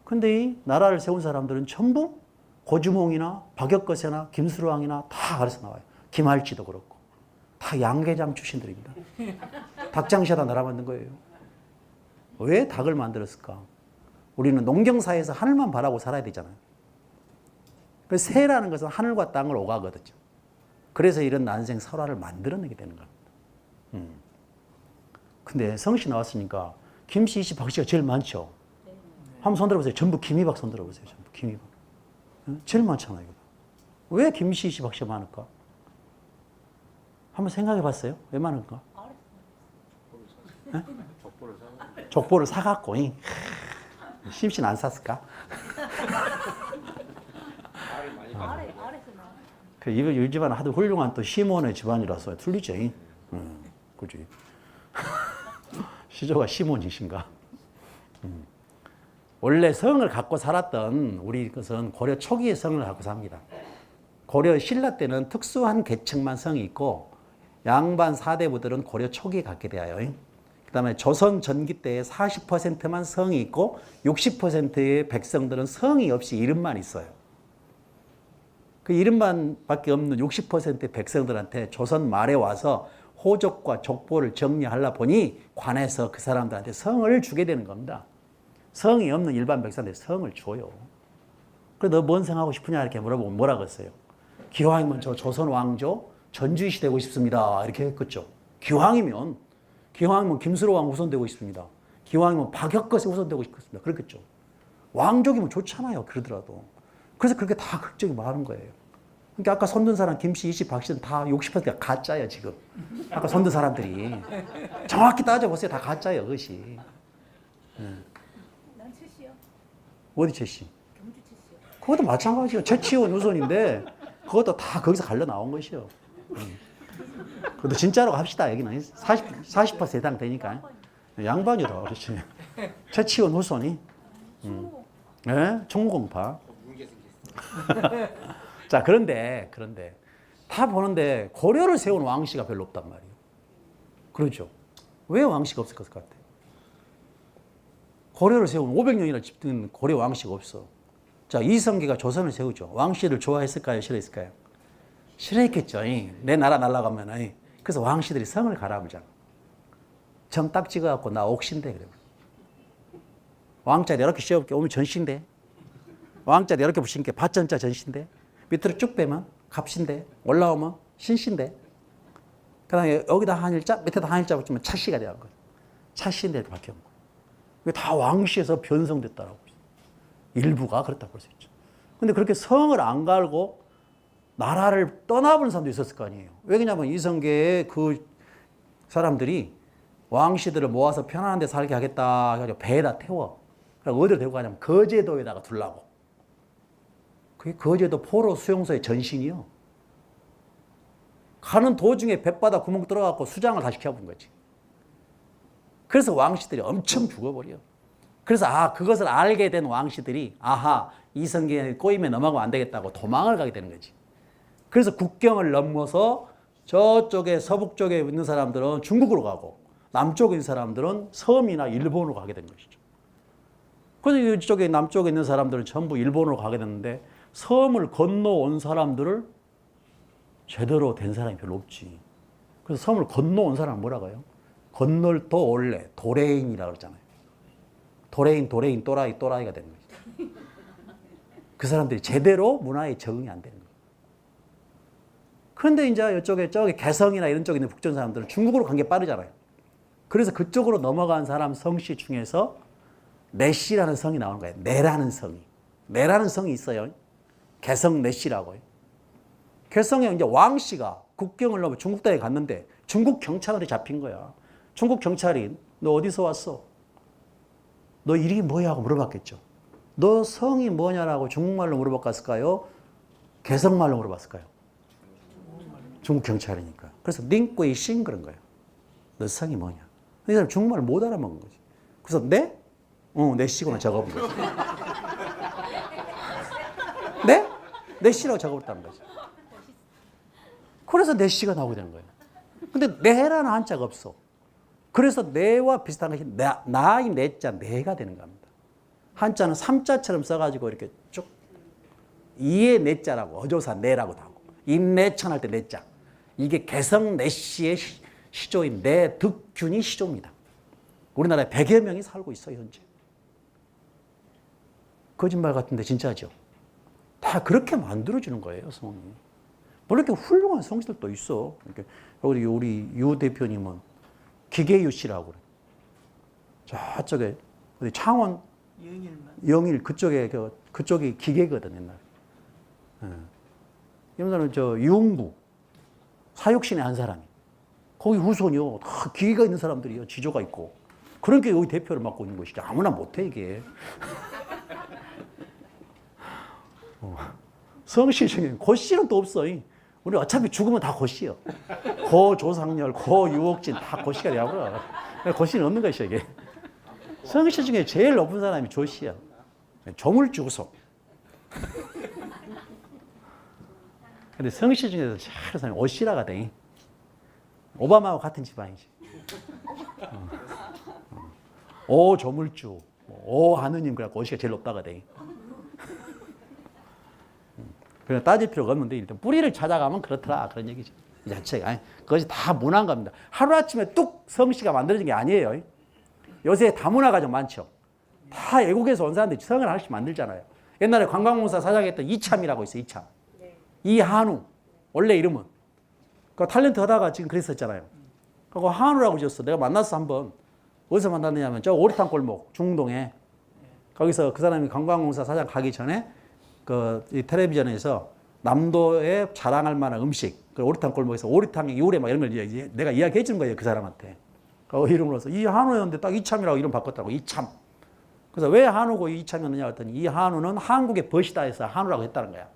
근데 이 나라를 세운 사람들은 전부 고주몽이나 박혁거세나 김수로왕이나 다 R에서 나와요. 김할지도 그렇고. 다 양계장 출신들입니다. 닭장시하다 나라 만든 거예요. 왜 닭을 만들었을까? 우리는 농경사회에서 하늘만 바라고 살아야 되잖아요. 그래서 새라는 것은 하늘과 땅을 오가거든요. 그래서 이런 난생 설화를 만들어내게 되는 겁니다. 근데 성씨 나왔으니까 김씨, 이씨, 박씨가 제일 많죠. 한번 손 들어보세요. 전부 김이박 손 들어보세요. 전부 김이박. 제일 많잖아요. 왜 김씨, 이씨, 박씨가 많을까? 한번 생각해 봤어요? 왜 많을까? 족보를 사갖고 심씨는 안 샀을까? 이 집안은 하도 훌륭한 또 시몬의 집안이라서 틀리죠. 그지? 시조가 시몬이신가? 원래 성을 갖고 살았던 우리 것은 고려 초기의 성을 갖고 삽니다. 고려 신라 때는 특수한 계층만 성이 있고 양반 4대부들은 고려 초기에 갖게 되어요. 그 다음에 조선 전기 때에 40%만 성이 있고 60%의 백성들은 성이 없이 이름만 있어요. 그 이름만 밖에 없는 60%의 백성들한테 조선 말에 와서 호족과 족보를 정리하려 보니 관에서 그 사람들한테 성을 주게 되는 겁니다. 성이 없는 일반 백성들이 성을 줘요. 그래 너 뭔 성하고 싶으냐 이렇게 물어보면 뭐라고 했어요? 기왕이면 저 조선 왕조 전주이시 되고 싶습니다. 이렇게 했겠죠. 기왕이면 김수로 왕 우선되고 싶습니다. 기왕이면 박혁거세 우선되고 싶습니다. 그렇겠죠. 왕족이면 좋잖아요. 그러더라도. 그래서 그렇게 다 극적이 많은 거예요. 그러니까 아까 손든 사람 김씨, 이씨, 박씨는 다 60%가 가짜예요, 지금. 아까 손든 사람들이. 정확히 따져보세요. 다 가짜예요, 그것이. 난 최씨요. 어디 최씨? 경주 최씨요. 그것도 마찬가지예요. 최치원 우선인데 그것도 다 거기서 갈려 나온 것이요. 그것도 진짜로 합시다, 여기는. 40% 세당 되니까. 양반이다, 그렇지. 최치원 우선이. 네, 총무공파. 자, 그런데 다 보는데 고려를 세운 왕씨가 별로 없단 말이에요. 그렇죠. 왜 왕씨가 없을 것 같아요? 고려를 세운 500년이나 집든 고려 왕씨가 없어. 자, 이성계가 조선을 세우죠. 왕씨를 좋아했을까요? 싫어했을까요? 싫어했겠죠. 내 나라 날아가면. 그래서 왕씨들이 성을 갈아버리잖아. 점 딱 찍어갖고 나 옥신대 그래. 왕자 이렇게 씌워볼게 오면 전신대. 왕자 이렇게 붙이니까 밭전자 전신대. 밑으로 쭉 빼면 갑신대. 올라오면 신신대. 그 다음에 여기다 한일자, 밑에다 한일자 붙이면 차씨가 되는 거예요. 차씨인데도 바뀌는 거예요. 이게 다 왕씨에서 변성됐다라고. 일부가 그렇다고 볼 수 있죠. 근데 그렇게 성을 안 갈고 나라를 떠나버린 사람도 있었을 거 아니에요. 왜냐면 이성계의 그 사람들이 왕씨들을 모아서 편안한 데 살게 하겠다 해가지고 배에다 태워. 그래서 어디로 데리고 가냐면 거제도에다가 둘라고. 그게 거제도 포로 수용소의 전신이요. 가는 도중에 뱃바닥 구멍 뚫어갖고 수장을 다 시켜본 거지. 그래서 왕씨들이 엄청 죽어버려. 그래서 그것을 알게 된 왕씨들이 이성계의 꼬임에 넘어가면 안 되겠다고 도망을 가게 되는 거지. 그래서 국경을 넘어서 저쪽에 서북 쪽에 있는 사람들은 중국으로 가고 남쪽에 있는 사람들은 섬이나 일본으로 가게 된 것이죠. 그래서 이쪽에 남쪽에 있는 사람들은 전부 일본으로 가게 됐는데 섬을 건너온 사람들을 제대로 된 사람이 별로 없지. 그래서 섬을 건너온 사람은 뭐라고 해요? 건널도 올래 도레인이라고 그러잖아요. 도레인 또라이가 되는 거죠. 그 사람들이 제대로 문화에 적응이 안 되는 거예요. 그런데 이제 이쪽에 저기 개성이나 이런 쪽에 있는 북전 사람들은 중국으로 간 게 빠르잖아요. 그래서 그쪽으로 넘어간 사람 성씨 중에서 내씨라는 성이 나오는 거예요. 내라는 성이. 내라는 성이 있어요. 개성 내씨라고요. 개성에 이제 왕씨가 국경을 넘어 중국 땅에 갔는데 중국 경찰에 잡힌 거야. 중국 경찰이 너 어디서 왔어? 너 이름이 뭐야? 하고 물어봤겠죠. 너 성이 뭐냐라고 중국말로 물어봤을까요? 개성말로 물어봤을까요? 중국 경찰이니까. 그래서 닝구이싱 그런 거예요. 너 성이 뭐냐? 이 사람 중국말을 못 알아먹은 거지. 그래서 네? 내 씨구나 적어본 거지. 네? 내 씨라고 적어봤다는 거지. 그래서 내 씨가 나오게 되는 거예요. 근데 내라는 한자가 없어. 그래서 내와 비슷한 것이 나의 내자 내가 되는 겁니다. 한자는 삼자처럼 써가지고 이렇게 쭉 이의 내자라고 어조사 내라고 하고 임내천할 때 내자. 이게 개성 내씨의 시조인 내득균이 시조입니다. 우리나라에 100여 명이 살고 있어요 현재. 거짓말 같은데 진짜죠. 다 그렇게 만들어주는 거예요 성이. 물론 이렇게 훌륭한 성씨들도 있어. 우리 유 대표님은 기계유 씨라고 그래. 저쪽에 어디 창원 영일 그쪽에 그쪽이 기계거든 옛날에. 옛날에 저 유흥부 사육신의 한 사람이 거기 후손이요 다 기계가 있는 사람들이요 지조가 있고 그러니까 여기 대표를 맡고 있는 것이지 아무나 못해 이게. 성씨 중에 고씨는 또 없어. 우리 어차피 죽으면 다 고씨요. 고조상렬, 고유옥진 다 고씨가 되고요. 고씨는 없는 것이야 이게. 성씨 중에 제일 높은 사람이 조씨야. 조물주구소. 근데 성씨 중에서 제일 사람이 오씨라가 돼. 오바마하고 같은 집안이지. 오 조물주, 오 하느님 그래갖고 오씨가 제일 높다가 돼. 그냥 따질 필요가 없는데 일단 뿌리를 찾아가면 그렇더라 그런 얘기죠. 이 자체가 그것이 다 문화인 겁니다. 하루아침에 뚝 성씨가 만들어진 게 아니에요. 요새 다문화가 좀 많죠. 다 외국에서 온 사람들이 성을 하나씩 만들잖아요. 옛날에 관광공사 사장했던 이참이라고 있어요. 이참. 네. 이한우 원래 이름은 그 탤런트 하다가 지금 그랬었잖아요. 그거 한우라고 지었어. 내가 만났어 한번. 어디서 만났느냐면 저 오리탕 골목 중동에 거기서 그 사람이 관광공사 사장 가기 전에 이 텔레비전에서 남도에 자랑할 만한 음식, 그 오리탕 골목에서 오리탕의 요리 막 이런 걸 내가 이야기해 준 거예요, 그 사람한테. 이름으로서 이 한우였는데 딱 이참이라고 이름 바꿨다고, 이참. 그래서 왜 한우고 이참이었느냐 했더니 이 한우는 한국의 벗이다 해서 한우라고 했다는 거야.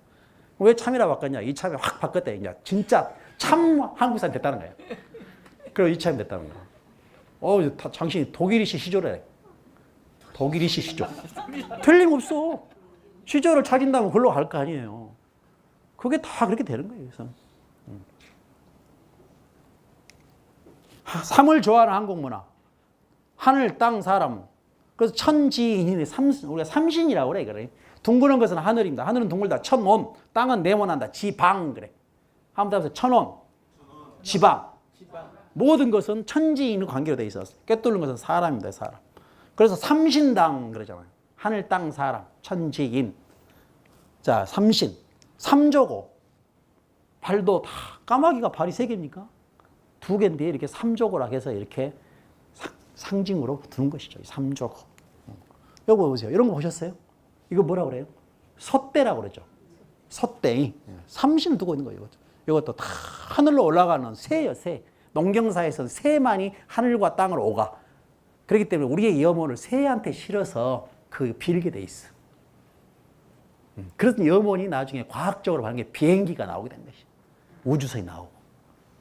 왜 참이라고 바꿨냐? 이참이 확 바꿨대. 이제 진짜 참 한국 사람이 됐다는 거야. 그리고 이참이 됐다는 거야. 당신이 독일이시 시조래. 독일이시 시조. 틀림없어. 시조를 찾긴다면 그걸로 갈 거 아니에요. 그게 다 그렇게 되는 거예요. 그래서. 삶을 좋아하는 한국 문화. 하늘, 땅, 사람. 그래서 천지인이네. 우리가 삼신이라고 그래. 둥그런 것은 하늘입니다. 하늘은 둥글다. 천온. 땅은 네모난다. 지방. 그래. 한번 따라서 천온. 지방. 모든 것은 천지인의 관계로 되어 있어서. 꿰뚫는 것은 사람입니다. 사람. 그래서 삼신당 그러잖아요. 하늘, 땅, 사람, 천지인. 자, 삼신. 삼조고. 발도 다 까마귀가 발이 3개입니까? 2개인데 이렇게 삼조고라 해서 이렇게 상징으로 두는 것이죠. 삼조고. 여기 보세요. 이런 거 보셨어요? 이거 뭐라 그래요? 솥대라고 그러죠. 솥대. 삼신 두고 있는 거예요. 이것도 다 하늘로 올라가는 새예요. 새. 농경사에서는 새만이 하늘과 땅을 오가. 그렇기 때문에 우리의 염원을 새한테 실어서 빌게 돼 있어. 그런 염원이 나중에 과학적으로 하는 게 비행기가 나오게 된 것이. 우주선이 나오고.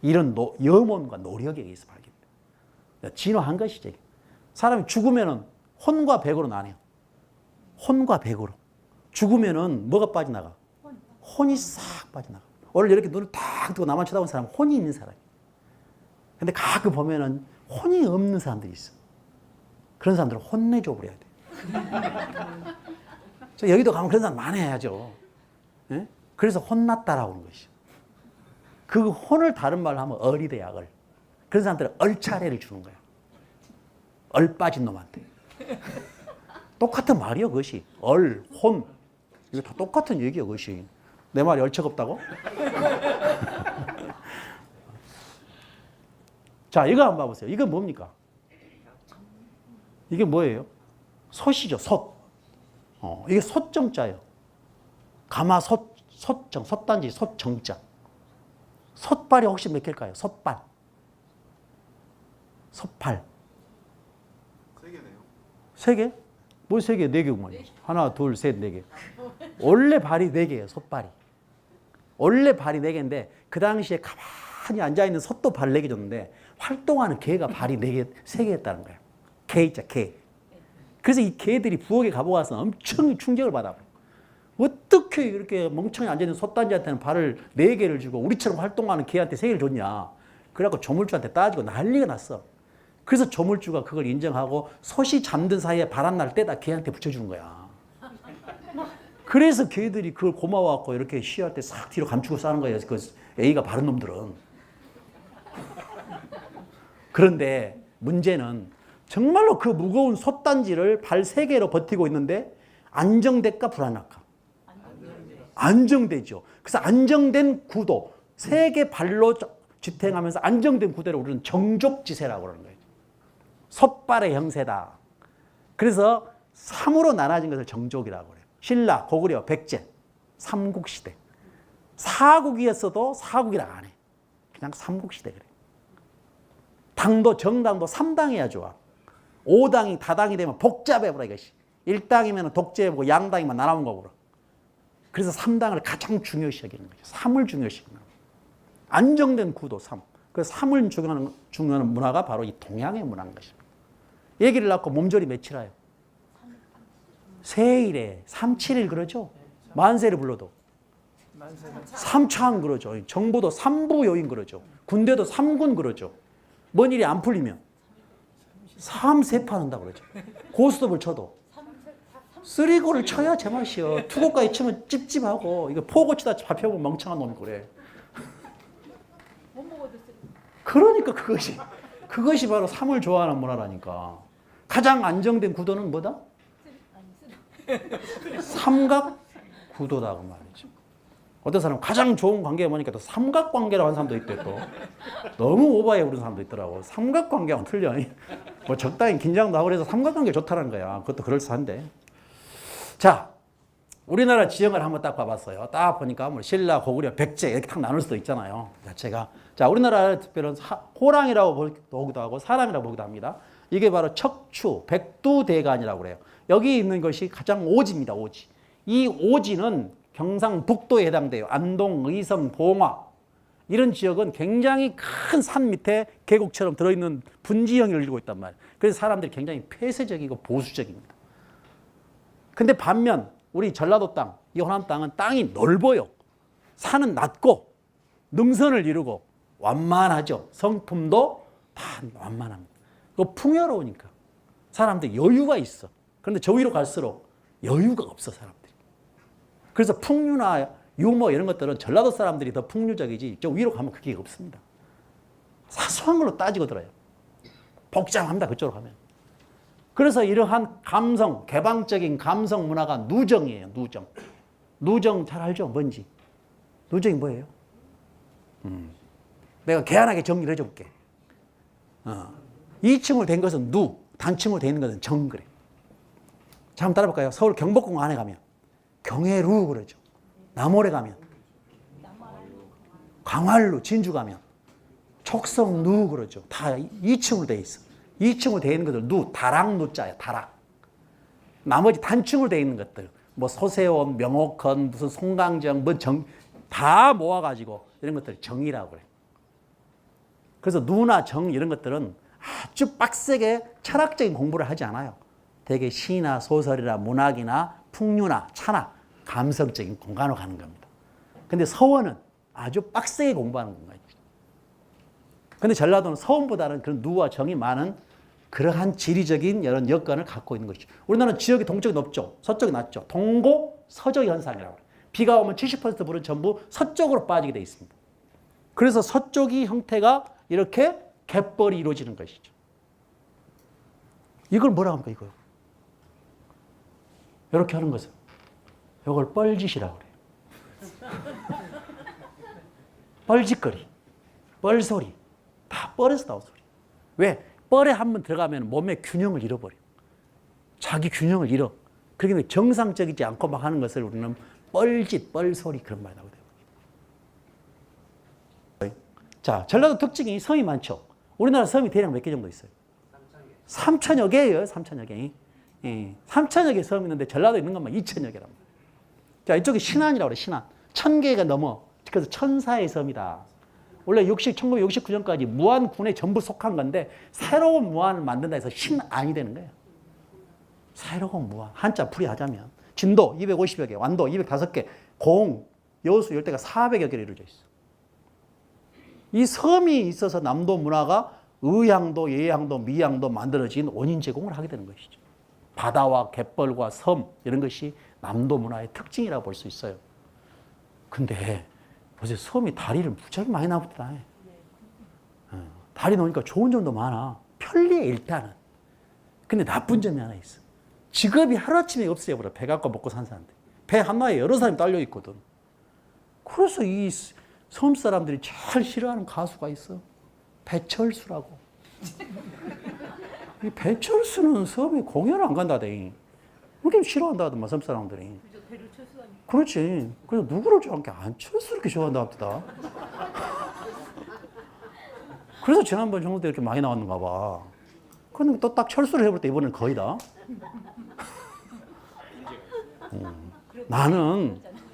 이런 염원과 노력에 의해서 발견돼요. 진화한 것이죠. 사람이 죽으면은 혼과 백으로 나뉘어요. 혼과 백으로. 죽으면은 뭐가 빠져나가? 혼이 싹 빠져나가. 오늘 이렇게 눈을 딱 뜨고 나만 쳐다보는 사람은 혼이 있는 사람이에요. 근데 가끔 보면은 혼이 없는 사람들이 있어. 그런 사람들은 혼내줘 버려야 돼. 여기도 가면 그런 사람 많아야죠. 예? 그래서 혼났다라고 하는 것이죠. 그 혼을 다른 말로 하면 얼이래, 약을. 그런 사람들은 얼차례를 주는 거야. 얼 빠진 놈한테. 똑같은 말이요, 그것이. 얼, 혼. 이거 다 똑같은 얘기야, 그것이. 내 말이 얼척 없다고? 자, 이거 한번 봐보세요. 이건 뭡니까? 이게 뭐예요? 솥이죠, 솥. 이게 솥정자예요. 가마솥, 솥정, 솥단지, 솥정자. 솥발이 혹시 몇 개일까요? 솥발. 솥발. 세 개네요. 세 개? 뭐 세 개? 네 개구만. 하나, 둘, 셋, 네 개. 원래 발이 네 개예요, 솥발이. 원래 발이 네 개인데 그 당시에 가만히 앉아있는 솥도 발 네 개 줬는데 활동하는 개가 발이 네 개, 세 개였다는 거예요. 개 있죠, 개. 그래서 이 개들이 부엌에 가보고서 엄청 충격을 받아요. 어떻게 이렇게 멍청이 앉아있는 솥단지한테는 발을 네 개를 주고 우리처럼 활동하는 개한테 세 개를 줬냐. 그래갖고 조물주한테 따지고 난리가 났어. 그래서 조물주가 그걸 인정하고 솥이 잠든 사이에 바람 날 때다 개한테 붙여주는 거야. 그래서 개들이 그걸 고마워갖고 이렇게 쉬할 때 싹 뒤로 감추고 싸는 거예요. 그 A가 바른 놈들은. 그런데 문제는 정말로 그 무거운 솥단지를 발 세 개로 버티고 있는데 안정될까 불안할까? 안정되죠. 그래서 안정된 구도, 세 개 발로 지탱하면서 안정된 구도를 우리는 정족지세라고 그러는 거예요. 솥발의 형세다. 그래서 3으로 나눠진 것을 정족이라고 그래요. 신라, 고구려, 백제, 삼국시대. 사국이었어도 사국이라 안 해. 그냥 삼국시대 그래. 당도, 정당도 3당이야 좋아. 5당이 다당이 되면 복잡해버려 이것이. 1당이면 독재해보고 양당이면 나눠온 거고. 그래서 3당을 가장 중요시 여기는 거죠. 3을 중요시 여기는 거예요. 안정된 구도 3. 그 3을 중요하는 문화가 바로 이 동양의 문화인 것입니다. 얘기를 낳고 몸절이 며칠 해요? 세일에 371 그러죠. 만세를 불러도 3창 그러죠. 정부도 3부 요인 그러죠. 군대도 3군 그러죠. 뭔 일이 안 풀리면 3세판 한다고 그러죠. 고스톱을 쳐도 쓰리고를 쳐야 제맛이요. 투고까지 치면 찝찝하고 이거 포고 치다 잡혀보면 멍청한 놈이 그래. 그러니까 그것이 바로 3을 좋아하는 문화라니까. 가장 안정된 구도는 뭐다? 삼각 구도다 그 말이죠. 어떤 사람은 가장 좋은 관계가 뭐니까 또 삼각관계라고 하는 사람도 있대 또. 너무 오버해 부르는 사람도 있더라고. 삼각관계하고는 틀려. 뭐 적당히 긴장도 하고 그래서 삼각관계 좋다는 거야. 그것도 그럴싸한데. 자, 우리나라 지형을 한번 딱 봐봤어요. 딱 보니까 뭐 신라, 고구려, 백제 이렇게 딱 나눌 수도 있잖아요. 자체가. 자, 우리나라의 특별한 호랑이라고 보기도 하고 사람이라고 보기도 합니다. 이게 바로 척추, 백두대간이라고 그래요. 여기 있는 것이 가장 오지입니다. 오지. 이 오지는 경상북도에 해당돼요. 안동, 의성, 봉화 이런 지역은 굉장히 큰 산 밑에 계곡처럼 들어있는 분지형을 이루고 있단 말이에요. 그래서 사람들이 굉장히 폐쇄적이고 보수적입니다. 근데 반면 우리 전라도 땅, 이 호남 땅은 땅이 넓어요. 산은 낮고 능선을 이루고 완만하죠. 성품도 다 완만합니다. 풍요로우니까 사람들이 여유가 있어. 그런데 저 위로 갈수록 여유가 없어 사람들이. 그래서 풍류나 유머 이런 것들은 전라도 사람들이 더 풍류적이지 저 위로 가면 그게 없습니다. 사소한 걸로 따지고 들어요. 복잡합니다 그쪽으로 가면. 그래서 이러한 감성, 개방적인 감성 문화가 누정이에요. 누정. 누정 잘 알죠? 뭔지. 누정이 뭐예요? 내가 개안하게 정리를 해줄게. 2층으로 된 것은 누, 단층으로 된 것은 정 그래. 자, 한번 따라볼까요? 서울 경복궁 안에 가면 경회루 그러죠. 남월에 가면 광활루, 진주 가면 촉성루 그러죠. 다 2층으로 돼 있어. 2층으로 돼 있는 것들 누, 다락 누자예요. 다락. 나머지 단층으로 돼 있는 것들 뭐 소세원, 명옥헌, 무슨 송강정, 뭐 정 다 모아가지고 이런 것들 정이라고 그래. 그래서 누나 정 이런 것들은 아주 빡세게 철학적인 공부를 하지 않아요. 되게 시나 소설이나 문학이나 풍류나 차나 감성적인 공간으로 가는 겁니다. 근데 서원은 아주 빡세게 공부하는 공간이죠. 근데 전라도는 서원보다는 그런 누와 정이 많은 그러한 지리적인 이런 여건을 갖고 있는 것이죠. 우리나라는 지역이 동쪽이 높죠. 서쪽이 낮죠. 동고 서적 현상이라고 해요. 비가 오면 70% 물은 전부 서쪽으로 빠지게 되어 있습니다. 그래서 서쪽이 형태가 이렇게 갯벌이 이루어지는 것이죠. 이걸 뭐라고 합니까, 이거? 이렇게 하는 것은 이걸 뻘짓이라고 그래요. 뻘짓거리, 뻘소리, 다 뻘에서 나온 소리. 왜? 뻘에 한번 들어가면 몸의 균형을 잃어버려. 자기 균형을 잃어. 그러기 정상적이지 않고 막 하는 것을 우리는 뻘짓, 뻘소리 그런 말이 나거든요. 자, 전라도 특징이 섬이 많죠. 우리나라 섬이 대략 몇 개 정도 있어요? 3천여 개예요. 3천여 개. 예, 3천여 개 섬이 있는데 전라도에 있는 것만 2천여 개랍니다. 자, 이쪽이 신안이라고 그래요. 신안. 1000개가 넘어. 그래서 천사의 섬이다. 원래 1969년까지 무안군에 전부 속한 건데 새로운 무안을 만든다 해서 신안이 되는 거예요. 새로운 무안. 한자 풀이하자면 진도 250여 개, 완도 205개, 공, 여수 열대가 400여 개로 이루어져 있어. 이 섬이 있어서 남도 문화가 의향도, 예향도, 미향도 만들어진 원인 제공을 하게 되는 것이죠. 바다와 갯벌과 섬 이런 것이 남도 문화의 특징이라고 볼 수 있어요. 근데 보세요. 섬이 다리를 무지하게 많이 나부터 다리 놓으니까 좋은 점도 많아. 편리해 일단은. 근데 나쁜 점이 하나 있어. 직업이 하루아침에 없어져버려. 배 갖고 먹고 산 사람들. 배 한마에 여러 사람이 딸려 있거든. 그래서 이 섬 사람들이 제일 싫어하는 가수가 있어. 배철수라고. 이 배철수는 섬에 공연을 안 간다더니. 그렇게 싫어한다더만 섬 사람들이. 그렇지. 그래서 누구를 좋아하는 게 안철수 이렇게 좋아한다 합니다. 그래서 지난번 정도 때 이렇게 많이 나왔는가 봐. 그런데 또 딱 철수를 해볼 때 이번엔 거의 다.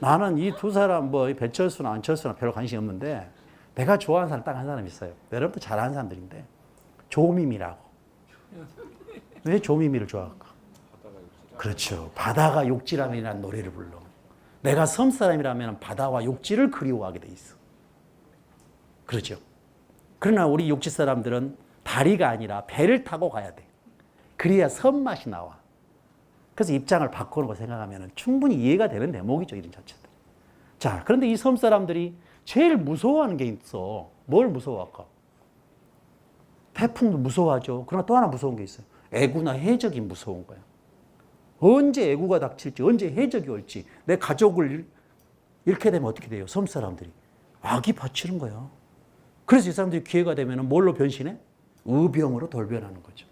나는 이 두 사람, 뭐, 배철수나 안철수나 별로 관심이 없는데, 내가 좋아하는 사람 딱 한 사람 있어요. 여러분도 잘 아는 사람들인데, 조미미라고. 왜 조미미를 좋아할까? 그렇죠. 바다가 욕지라면이라는 노래를 불러. 내가 섬 사람이라면 바다와 욕지를 그리워하게 돼 있어. 그렇죠. 그러나 우리 욕지 사람들은 다리가 아니라 배를 타고 가야 돼. 그래야 섬 맛이 나와. 그래서 입장을 바꾸는 거 생각하면 충분히 이해가 되는 대목이죠, 이런 자체들. 자, 그런데 이 섬 사람들이 제일 무서워하는 게 있어. 뭘 무서워할까? 태풍도 무서워하죠. 그러나 또 하나 무서운 게 있어요. 애구나 해적이 무서운 거야. 언제 애구가 닥칠지, 언제 해적이 올지, 내 가족을 잃게 되면 어떻게 돼요? 섬 사람들이. 악이 바치는 거야. 그래서 이 사람들이 기회가 되면 뭘로 변신해? 의병으로 돌변하는 거죠.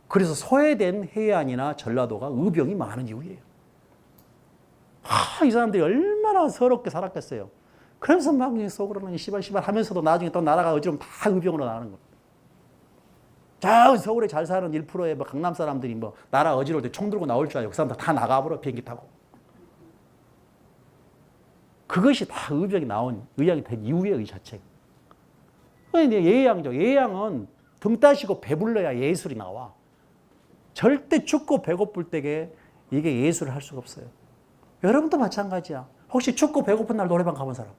그래서 소외된 해안이나 전라도가 의병이 많은 이유예요. 이 사람들이 얼마나 서럽게 살았겠어요. 그래서 막 속으로는 시발 하면서도 나중에 또 나라가 어지러면 다 의병으로 나가는 거예요. 자, 서울에 잘 사는 1%의 뭐 강남 사람들이 뭐 나라 어지러울 때 총 들고 나올 줄 알고 그 사람들 다 나가버려, 비행기 타고. 그것이 다 의병이 나온, 의향이 된 이유예요, 이 자체가. 그런데 예향이죠. 예향은 등 따시고 배불러야 예술이 나와. 절대 춥고 배고플 때에 이게 예술을 할 수가 없어요. 여러분도 마찬가지야. 혹시 춥고 배고픈 날 노래방 가본 사람?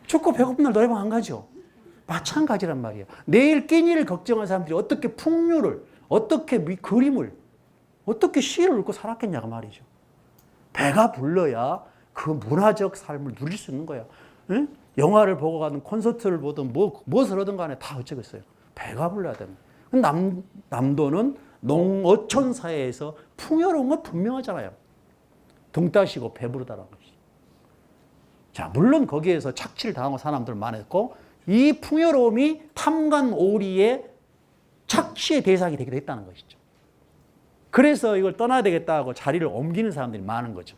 춥고 배고픈 날 노래방 안 가죠? 마찬가지란 말이에요. 내일 끼니를 걱정한 사람들이 어떻게 풍류를, 어떻게 그림을, 어떻게 시를 읽고 살았겠냐고 말이죠. 배가 불러야 그 문화적 삶을 누릴 수 있는 거야. 응? 영화를 보고 가든 콘서트를 보든 무엇을 하든 간에 다 어쩌겠어요. 배가 불러야 됩니다. 남도는 농어촌 사회에서 풍요로운 건 분명하잖아요. 등 따시고 배부르다라는 것이. 자, 물론 거기에서 착취를 당하고 사람들 많았고, 이 풍요로움이 탐관오리의 착취의 대상이 되기도 했다는 것이죠. 그래서 이걸 떠나야 되겠다 하고 자리를 옮기는 사람들이 많은 거죠.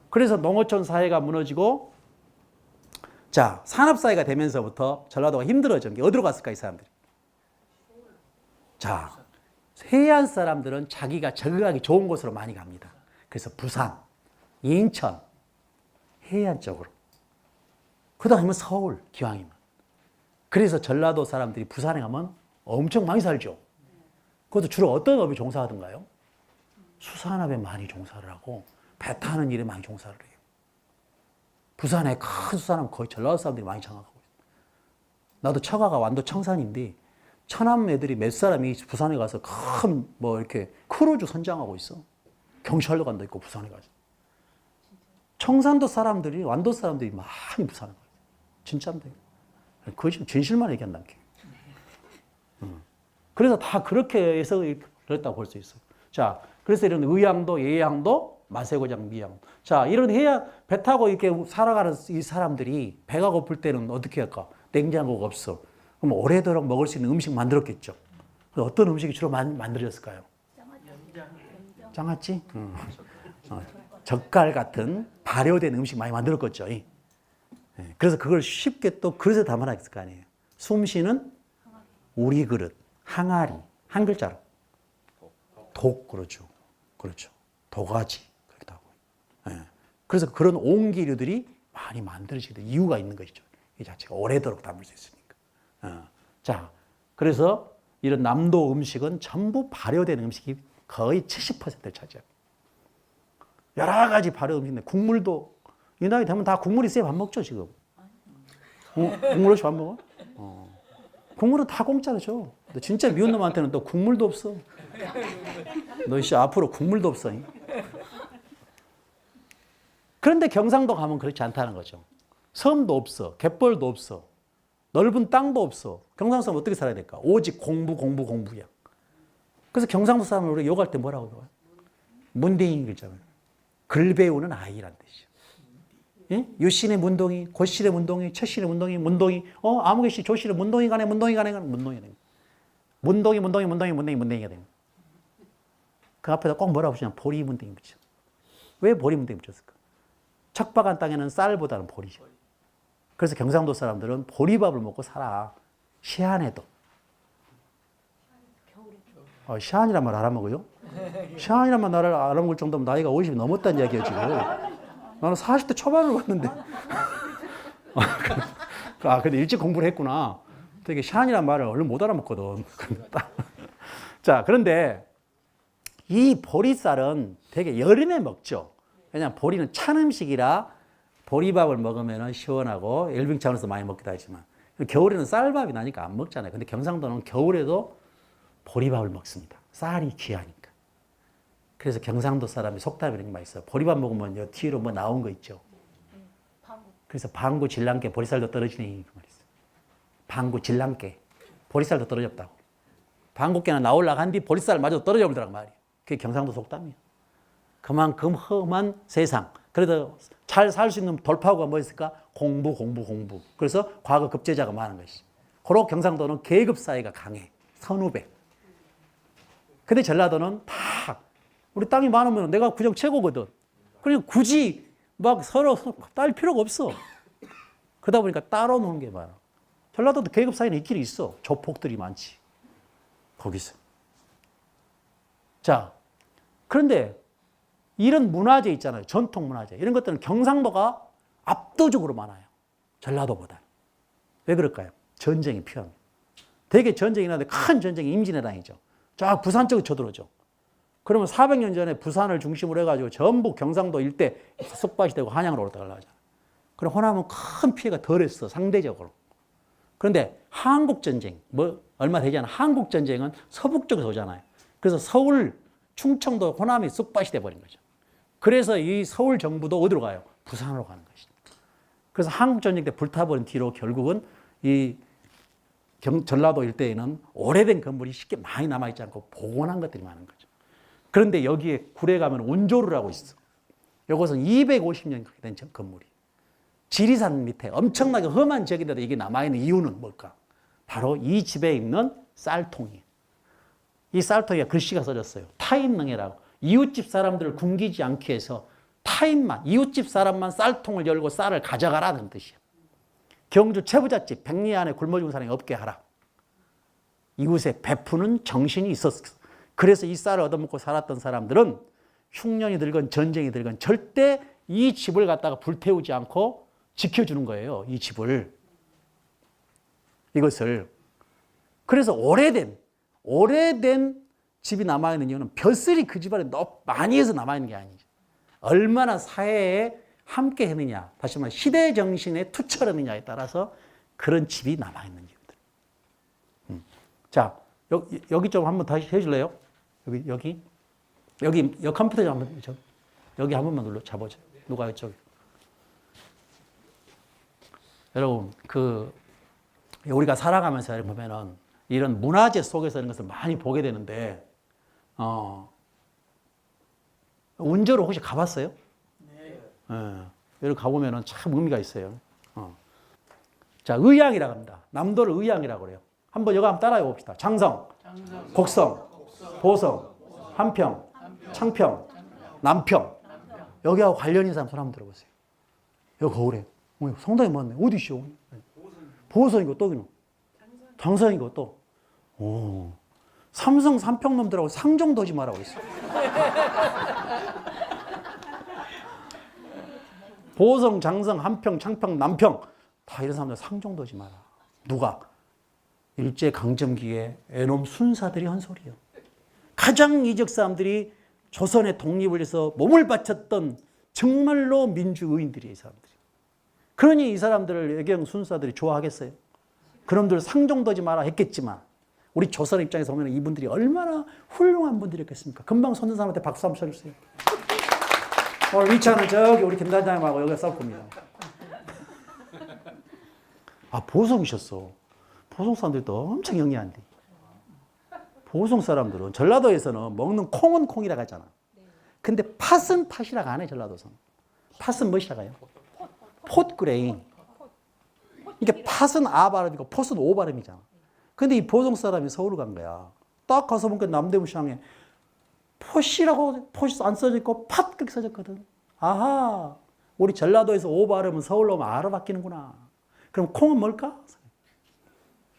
그래서 농어촌 사회가 무너지고, 자, 산업사회가 되면서부터 전라도가 힘들어진 게 어디로 갔을까, 이 사람들이? 자, 해안 사람들은 자기가 적응하기 좋은 곳으로 많이 갑니다. 그래서 부산, 인천, 해안 쪽으로. 그 다음에 서울, 기왕이면. 그래서 전라도 사람들이 부산에 가면 엄청 많이 살죠. 그것도 주로 어떤 업에 종사하던가요? 수산업에 많이 종사를 하고 배 타는 일에 많이 종사를 해요. 부산에 큰 수산업 거의 전라도 사람들이 많이 장악하고 있어요. 나도 처가가 완도 청산인데 처남 애들이 몇 사람이 부산에 가서 큰 뭐 이렇게 크루즈 선장하고 있어. 경찰관도 있고 부산에 가서. 청산도 사람들이, 완도 사람들이 많이 부산에 가요. 진짜인데. 그거 지금 진실만 얘기한다는 게. 그래서 다 그렇게 해서 그랬다고 볼 수 있어요. 자, 그래서 이런 의향도, 예향도, 마세고장, 미향. 자, 이런 해양, 배 타고 이렇게 살아가는 이 사람들이 배가 고플 때는 어떻게 할까? 냉장고가 없어. 그럼 오래도록 먹을 수 있는 음식 만들었겠죠. 어떤 음식이 주로 만들어졌을까요? 장아찌? 젓갈 같은 발효된 음식 많이 만들었겠죠. 그래서 그걸 쉽게 또 그릇에 담아놨을 거 아니에요. 숨 쉬는 우리 그릇, 항아리, 한 글자로. 독, 그렇죠. 그렇죠. 도가지, 그렇기도 하고. 그래서 그런 옹기류들이 많이 만들어지게 된 이유가 있는 것이죠. 이 자체가 오래도록 담을 수 있으니까. 자, 그래서 이런 남도 음식은 전부 발효된 음식이 거의 70%를 차지합니다. 여러 가지 발효 음식인데 국물도 이 나이 되면 다 국물 있어야 밥 먹죠 지금. 국물 없이 밥 먹어? 국물은 다 공짜로 줘. 근데 진짜 미운 놈한테는 또 국물도 없어. 너 씨 앞으로 국물도 없어. 그런데 경상도 가면 그렇지 않다는 거죠. 섬도 없어, 갯벌도 없어, 넓은 땅도 없어. 경상도 사람 어떻게 살아야 될까? 오직 공부야. 그래서 경상도 사람을 우리가 욕할 때 뭐라고 해요? 문댕이 그러잖아요. 글 배우는 아이란 뜻이죠. 예? 유신의 문동이, 고신의 문동이, 최신의 문동이, 아무개씨, 조씨의 문동이 가네. 문동이가 되는 문동이가 되는. 그 앞에다 꼭 뭐라고 붙이냐? 보리 문동이 붙여. 왜 보리 문동이 붙였을까? 척박한 땅에는 쌀보다는 보리죠. 그래서 경상도 사람들은 보리밥을 먹고 살아. 시안에도. 시안이란 말 알아먹어요? 시안이란 말 나를 알아먹을 정도면 나이가 50이 넘었다는 이야기예요, 지금. 나는 40대 초반을 왔는데. 근데 일찍 공부를 했구나. 되게 시안이란 말을 얼른 못 알아먹거든. 자, 그런데 이 보리쌀은 되게 여름에 먹죠. 왜냐하면 보리는 찬 음식이라 보리밥을 먹으면 시원하고 열병차원에서 많이 먹기도 하지만 겨울에는 쌀밥이 나니까 안 먹잖아요. 근데 경상도는 겨울에도 보리밥을 먹습니다. 쌀이 귀하니까. 그래서 경상도 사람이 속담이 이런 게 많이 있어요. 보리밥 먹으면 요 뒤로 뭐 나온 거 있죠. 그래서 방구 질랑께 보리쌀도 떨어지네 이 말이 있어요. 방구 질랑께 보리쌀도 떨어졌다고. 방구깨나 나올라고 한 뒤 보리쌀마저 떨어져 버리더란 말이에요. 그게 경상도 속담이에요. 그만큼 험한 세상. 그래도 잘 살 수 있는 돌파구가 뭐 있을까? 공부. 그래서 과거 급제자가 많은 것이죠. 그리고 경상도는 계급 사회가 강해. 선후배. 근데 전라도는 다 우리 땅이 많으면 내가 그냥 최고거든. 그러니 굳이 막 서로 딸 필요가 없어. 그러다 보니까 따로 노는 게 많아. 전라도도 계급 사회는 있긴 있어. 조폭들이 많지. 거기서. 자, 그런데 이런 문화재 있잖아요. 전통 문화재. 이런 것들은 경상도가 압도적으로 많아요. 전라도보다. 왜 그럴까요? 전쟁이 필요합니다. 되게 전쟁이 나는데 큰 전쟁이 임진왜란이죠. 쫙 부산 쪽으로 쳐들어오죠. 그러면 400년 전에 부산을 중심으로 해가지고 전부 경상도 일대 쏙밭이 되고 한양으로 올라가려고 하잖아요. 그럼 호남은 큰 피해가 덜했어. 상대적으로. 그런데 한국전쟁, 얼마 되지 않아. 한국전쟁은 서북 쪽에서 오잖아요. 그래서 서울, 충청도, 호남이 쑥밭이 돼버린 거죠. 그래서 이 서울 정부도 어디로 가요? 부산으로 가는 것이죠. 그래서 한국전쟁 때 불타버린 뒤로 결국은 이 전라도 일대에는 오래된 건물이 쉽게 많이 남아있지 않고 복원한 것들이 많은 거죠. 그런데 여기에 굴에 가면 온조루라고 있어. 이것은 250년 된 건물이. 지리산 밑에 엄청나게 험한 지역인데도 이게 남아있는 이유는 뭘까? 바로 이 집에 있는 쌀통이에요. 이 쌀통에 글씨가 써졌어요. 타임능해라고. 이웃집 사람들을 굶기지 않기 위해서 타임만, 이웃집 사람만 쌀통을 열고 쌀을 가져가라는 뜻이에요. 경주 최부잣집, 백리 안에 굶어 죽은 사람이 없게 하라. 이웃에 베푸는 정신이 있었어. 그래서 이 쌀을 얻어먹고 살았던 사람들은 흉년이 들건 전쟁이 들건 절대 이 집을 갖다가 불태우지 않고 지켜주는 거예요. 이 집을. 이것을. 그래서 오래된 집이 남아있는 이유는 벼슬이 그 집안에 많이 해서 남아있는 게 아니죠. 얼마나 사회에 함께 했느냐, 다시 말해 시대 정신에 투철했느냐에 따라서 그런 집이 남아있는 이유들. 자, 여기 좀 한번 다시 해줄래요? 여기 컴퓨터 좀 한번, 여기 한 번만 잡아보죠. 누가 이쪽. 여러분, 우리가 살아가면서 이렇게 보면은 이런 문화재 속에서 이런 것을 많이 보게 되는데, 운저로 혹시 가봤어요? 네. 여기 가보면은 참 의미가 있어요. 자, 의양이라고 합니다. 남도를 의양이라고 그래요. 한번 여기 한번 따라해 봅시다. 장성. 곡성, 보성, 한평, 창평, 남평. 여기하고 관련 있는 사람 손 한번 들어보세요. 여기 거울에. 상당히 많네. 어디시오? 보성이고 또기는 장성이고 또. 오. 삼성 삼평 놈들하고 상종도지 마라고 있어. 보성, 장성, 한평, 창평, 남평 다 이런 사람들 상종도지 마라. 누가? 일제 강점기에 애놈 순사들이 한 소리예요. 가장 이적 사람들이 조선의 독립을 위해서 몸을 바쳤던 정말로 민주의인들이 이 사람들이. 그러니 이 사람들을 애경 순사들이 좋아하겠어요? 그놈들 상종도지 마라 했겠지만 우리 조선 입장에서 보면 이분들이 얼마나 훌륭한 분들이었겠습니까? 금방 손든 사람한테 박수 한번 쳐주세요. 오늘 위차는 저기 우리 김단장님하고 여기가 싸울 겁니다. 아, 보성이셨어. 보성 사람들도 엄청 영리한데. 보성 사람들은 전라도에서는 먹는 콩은 콩이라고 하잖아. 근데 팥은 팥이라고 안 해, 전라도에서는. 팥은 무엇이라고 해요? 폿그레인. 이게 팥은 아 발음이고 폿은 오 발음이잖아. 근데 이 보성 사람이 서울을 간 거야. 딱 가서 보니까 남대문 시장에 폿이라고 폿이 안 써져있고 팥 그렇게 써졌거든. 아하, 우리 전라도에서 오 발음은 서울로 오면 아로 바뀌는구나. 그럼 콩은 뭘까?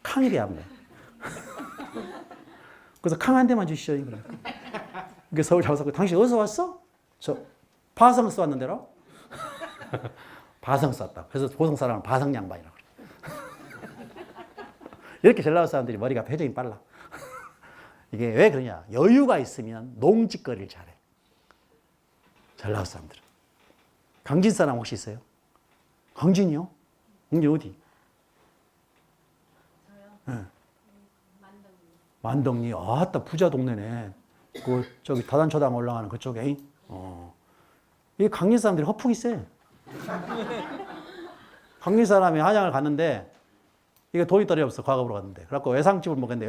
캉이래야 합니다. 그래서 캉 한 대만 주시죠. 그러니까 서울 잡아서 당신 어디서 왔어? 저 바성서 왔는데로? 바성 썼다. 그래서 보성 사람은 바성 양반이라고 그래. 이렇게 전라도 사람들이 머리가 회전이 빨라. 이게 왜 그러냐? 여유가 있으면 농짓거리를 잘해. 전라도 사람들은. 강진 사람 혹시 있어요? 강진이요? 강진 어디? 저요? 네. 만덕리. 아따 부자 동네네. 그 저기 다단초당 올라가는 그쪽에. 이 강진 사람들이 허풍이 세. 강진 사람이 한양을 갔는데 이게 돈이 떨이 없어. 과거로 갔는데. 그래갖고 외상집을 먹었는데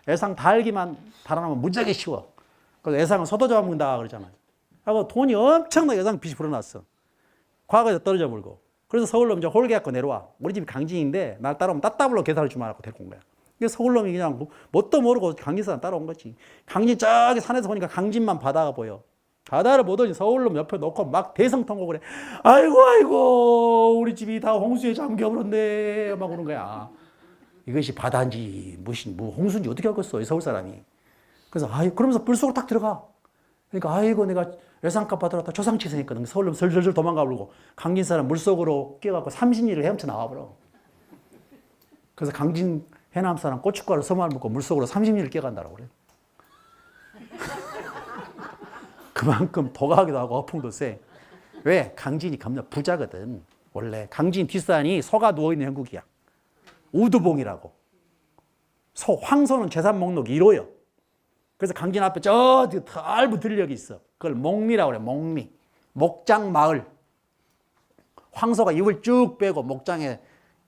외상 달기만 달아나면 무지하게 쉬워. 그래서 외상은 소도 잡아먹는다 그러잖아요. 하고 돈이 엄청나게 외상 빚이 불어났어. 과거에서 떨어져 물고. 그래서 서울로 이제 홀게 갖고 내려와. 우리 집이 강진인데 날 따라오면 따따블로 계산을 주말하고 데리고 온 거야. 이게 서울놈이 그냥 뭣도 모르고 강진 사람 따라온 거지. 강진 저기 산에서 보니까 강진만 바다가 보여. 바다를 보더니 서울놈 옆에 놓고 막 대성통곡을 해. 아이고 우리 집이 다 홍수에 잠겨버렸네 막 그런 거야. 이것이 바다인지 무슨 뭐 홍수인지 어떻게 알겠어 이 서울 사람이. 그래서 그러면서 물속으로 딱 들어가. 그러니까 아이고 내가 외상값 받으러 조상치생했거든. 서울놈 슬슬슬 도망가 버리고 강진 사람 물속으로 끼어갖고 30리를 헤엄쳐 나와버려. 그래서 강진 해남 사람 고춧가루 서말 먹고 물속으로 30리를 끼어간다고 그래. 그만큼 도가하기도 하고 허풍도 세. 왜? 강진이 겁나 부자거든. 원래 강진 뒷산이 소가 누워있는 형국이야. 우두봉이라고. 황소는 재산 목록 1호요. 그래서 강진 앞에 저 넓은 들녘이 있어. 그걸 목리라고 그래. 목리. 목장 마을. 황소가 입을 쭉 빼고 목장에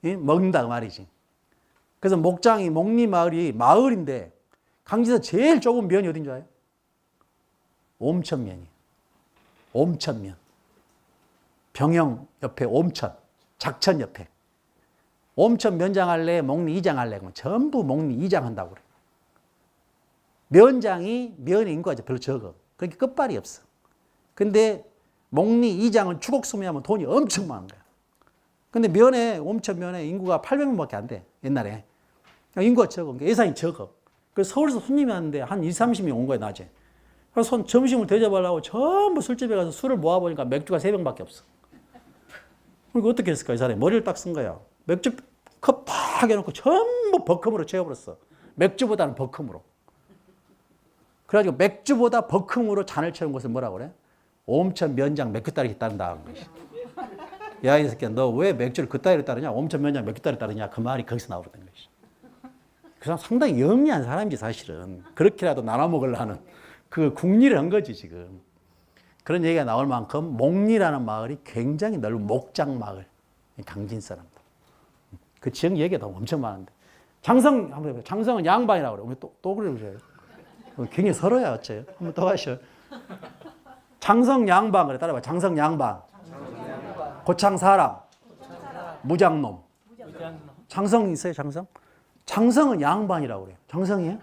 먹는다 그 말이지. 그래서 목장이 목리 마을이 마을인데 강진에서 제일 좁은 면이 어딘 줄 알아요? 옴천면이에요. 옴천면. 병영 옆에 옴천, 작천 옆에. 옴천 면장할래, 목리 이장할래 그러면 전부 목리 이장한다고 그래. 면장이 면의 인구가 별로 적어. 그러니까 끝발이 없어. 근데 목리 이장을 추곡수매하면 돈이 엄청 많은 거야. 근데 면에 옴천 면에 인구가 800명밖에 안 돼. 옛날에. 인구가 적어. 그러니까 예산이 적어. 그래서 서울에서 손님이 왔는데 한 20, 30명 온 거야 낮에. 그래서 점심을 대접하려고 전부 술집에 가서 술을 모아보니까 맥주가 3병밖에 없어. 그러니까 어떻게 했을까? 이 사람이 머리를 딱 쓴 거야. 맥주 컵 딱 해놓고 전부 버큼으로 채워버렸어. 맥주보다는 버큼으로. 그래가지고 맥주보다 버큼으로 잔을 채운 것을 뭐라고 그래? 옴천 면장 맥주 따르기 따른다. 야, 이 새끼야, 너 왜 맥주를 그 따위로 따르냐? 옴천 면장 맥주 따위로 따르냐? 그 말이 거기서 나오거든. 그 사람 상당히 영리한 사람이지, 사실은. 그렇게라도 나눠 먹으려는 그 궁리를 한 거지, 지금. 그런 얘기가 나올 만큼 목리라는 마을이 굉장히 넓은 목장 마을. 강진 사람들. 그 지역 얘기가 엄청 많은데. 장성, 한번 해봐요. 장성은 양반이라고 그래. 또 그러셔요. 굉장히 서러야, 어째요? 한번 더 하셔. 장성 양반, 그래. 따라해봐. 장성 양반. 고창 사람. 무장놈. 장성 있어요, 장성? 장성은 양반이라고 그래요. 장성이에요?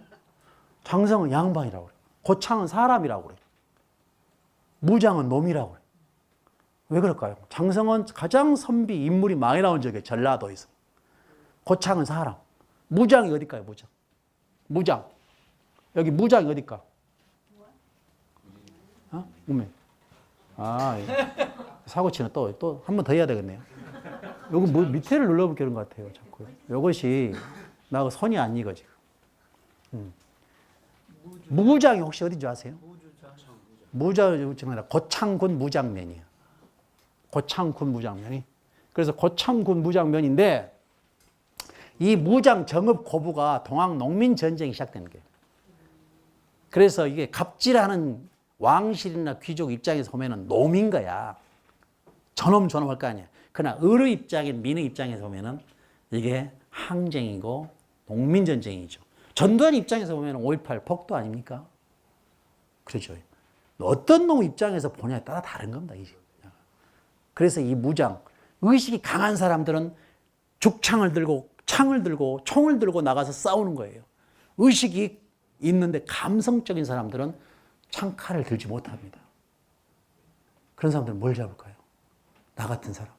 장성은 양반이라고 그래. 고창은 사람이라고 그래. 무장은 놈이라고 그래. 왜 그럴까요? 장성은 가장 선비 인물이 많이 나온 적이에요. 전라도에서. 고창은 사람. 무장이 어딜까요? 무장. 무장. 여기 무장이 어딜까? 어? 우메. 아, 사고치는 또 한 번 더 해야 되겠네요. 요거 뭐 밑에를 눌러볼 그런 것 같아요. 자꾸. 요것이 나하고 손이 안 익어 지금. 무장이 혹시 어딘지 아세요? 무장이 고창군 무장면이에요. 고창군 무장면이. 그래서 고창군 무장면인데 이 무장 정읍 고부가 동학 농민 전쟁이 시작되는 거예요. 그래서 이게 갑질하는 왕실이나 귀족 입장에서 보면은 놈인 거야. 저놈 할 거 아니야. 그러나 을의 입장인 민의 입장에서 보면은 이게 항쟁이고 농민 전쟁이죠. 전두환 입장에서 보면 5.18 폭도 아닙니까? 그렇죠. 어떤 놈 입장에서 보냐에 따라 다른 겁니다. 그래서 이 무장, 의식이 강한 사람들은 죽창을 들고 창을 들고 총을 들고 나가서 싸우는 거예요. 의식이 있는데 감성적인 사람들은 창칼을 들지 못합니다. 그런 사람들은 뭘 잡을까요? 나 같은 사람.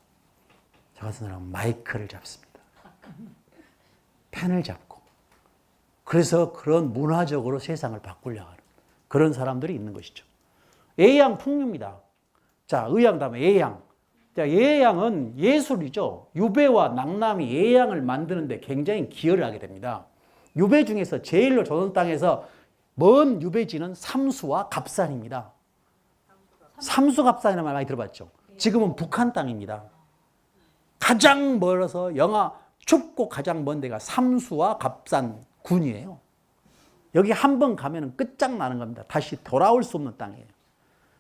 저 같은 사람은 마이크를 잡습니다. 펜을 잡고. 그래서 그런 문화적으로 세상을 바꾸려고 하는 그런 사람들이 있는 것이죠. 예양 풍류입니다. 자, 의양 다음에 예양. 자, 예양은 예술이죠. 유배와 낙남이 예양을 만드는데 굉장히 기여를 하게 됩니다. 유배 중에서 제일로 조선 땅에서 먼 유배지는 삼수와 갑산입니다. 삼수갑산이라는 말 많이 들어봤죠. 지금은 북한 땅입니다. 가장 멀어서 영하 춥고 가장 먼 데가 삼수와 갑산 군이에요. 여기 한 번 가면 끝장나는 겁니다. 다시 돌아올 수 없는 땅이에요.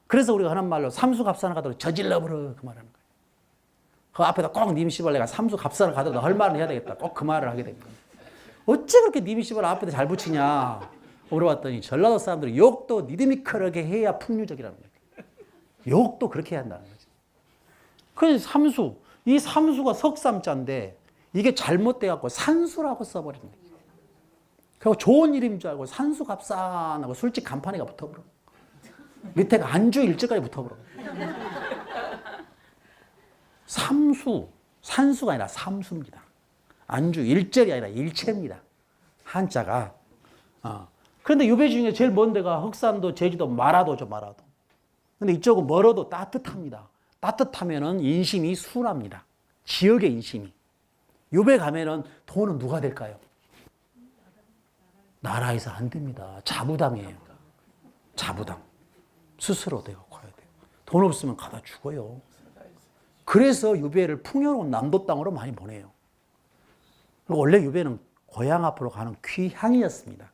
그래서 우리가 하는 말로 삼수갑산을 가더라도 저질러버려 그 말하는 거예요. 그 앞에다 꼭 님씨발 내가 삼수갑산을 가더라도 할 말을 해야 되겠다. 꼭 그 말을 하게 됩니다. 어째 그렇게 님씨발 앞에다 잘 붙이냐 물어봤더니 전라도 사람들은 욕도 리드미컬하게 해야 풍류적이라는 거예요. 욕도 그렇게 해야 한다는 거죠. 그래서 삼수, 이 삼수가 석삼자인데 이게 잘못돼갖고 산수라고 써버린 거예요. 그리고 좋은 이름인 줄 알고 산수갑산하고 술집 간판에가 붙어버려. 밑에가 안주 일제까지 붙어버려. 삼수, 산수가 아니라 삼수입니다. 안주 일절이 아니라 일체입니다. 한자가. 그런데 유배 중에 제일 먼 데가 흑산도, 제주도, 마라도죠, 마라도. 근데 이쪽은 멀어도 따뜻합니다. 따뜻하면은 인심이 순합니다. 지역의 인심이. 유배 가면은 돈은 누가 될까요? 나라에서 안 됩니다. 자부담이에요. 자부담. 스스로 내가 가야 돼요. 돈 없으면 가다 죽어요. 그래서 유배를 풍요로운 남도 땅으로 많이 보내요. 그리고 원래 유배는 고향 앞으로 가는 귀향이었습니다.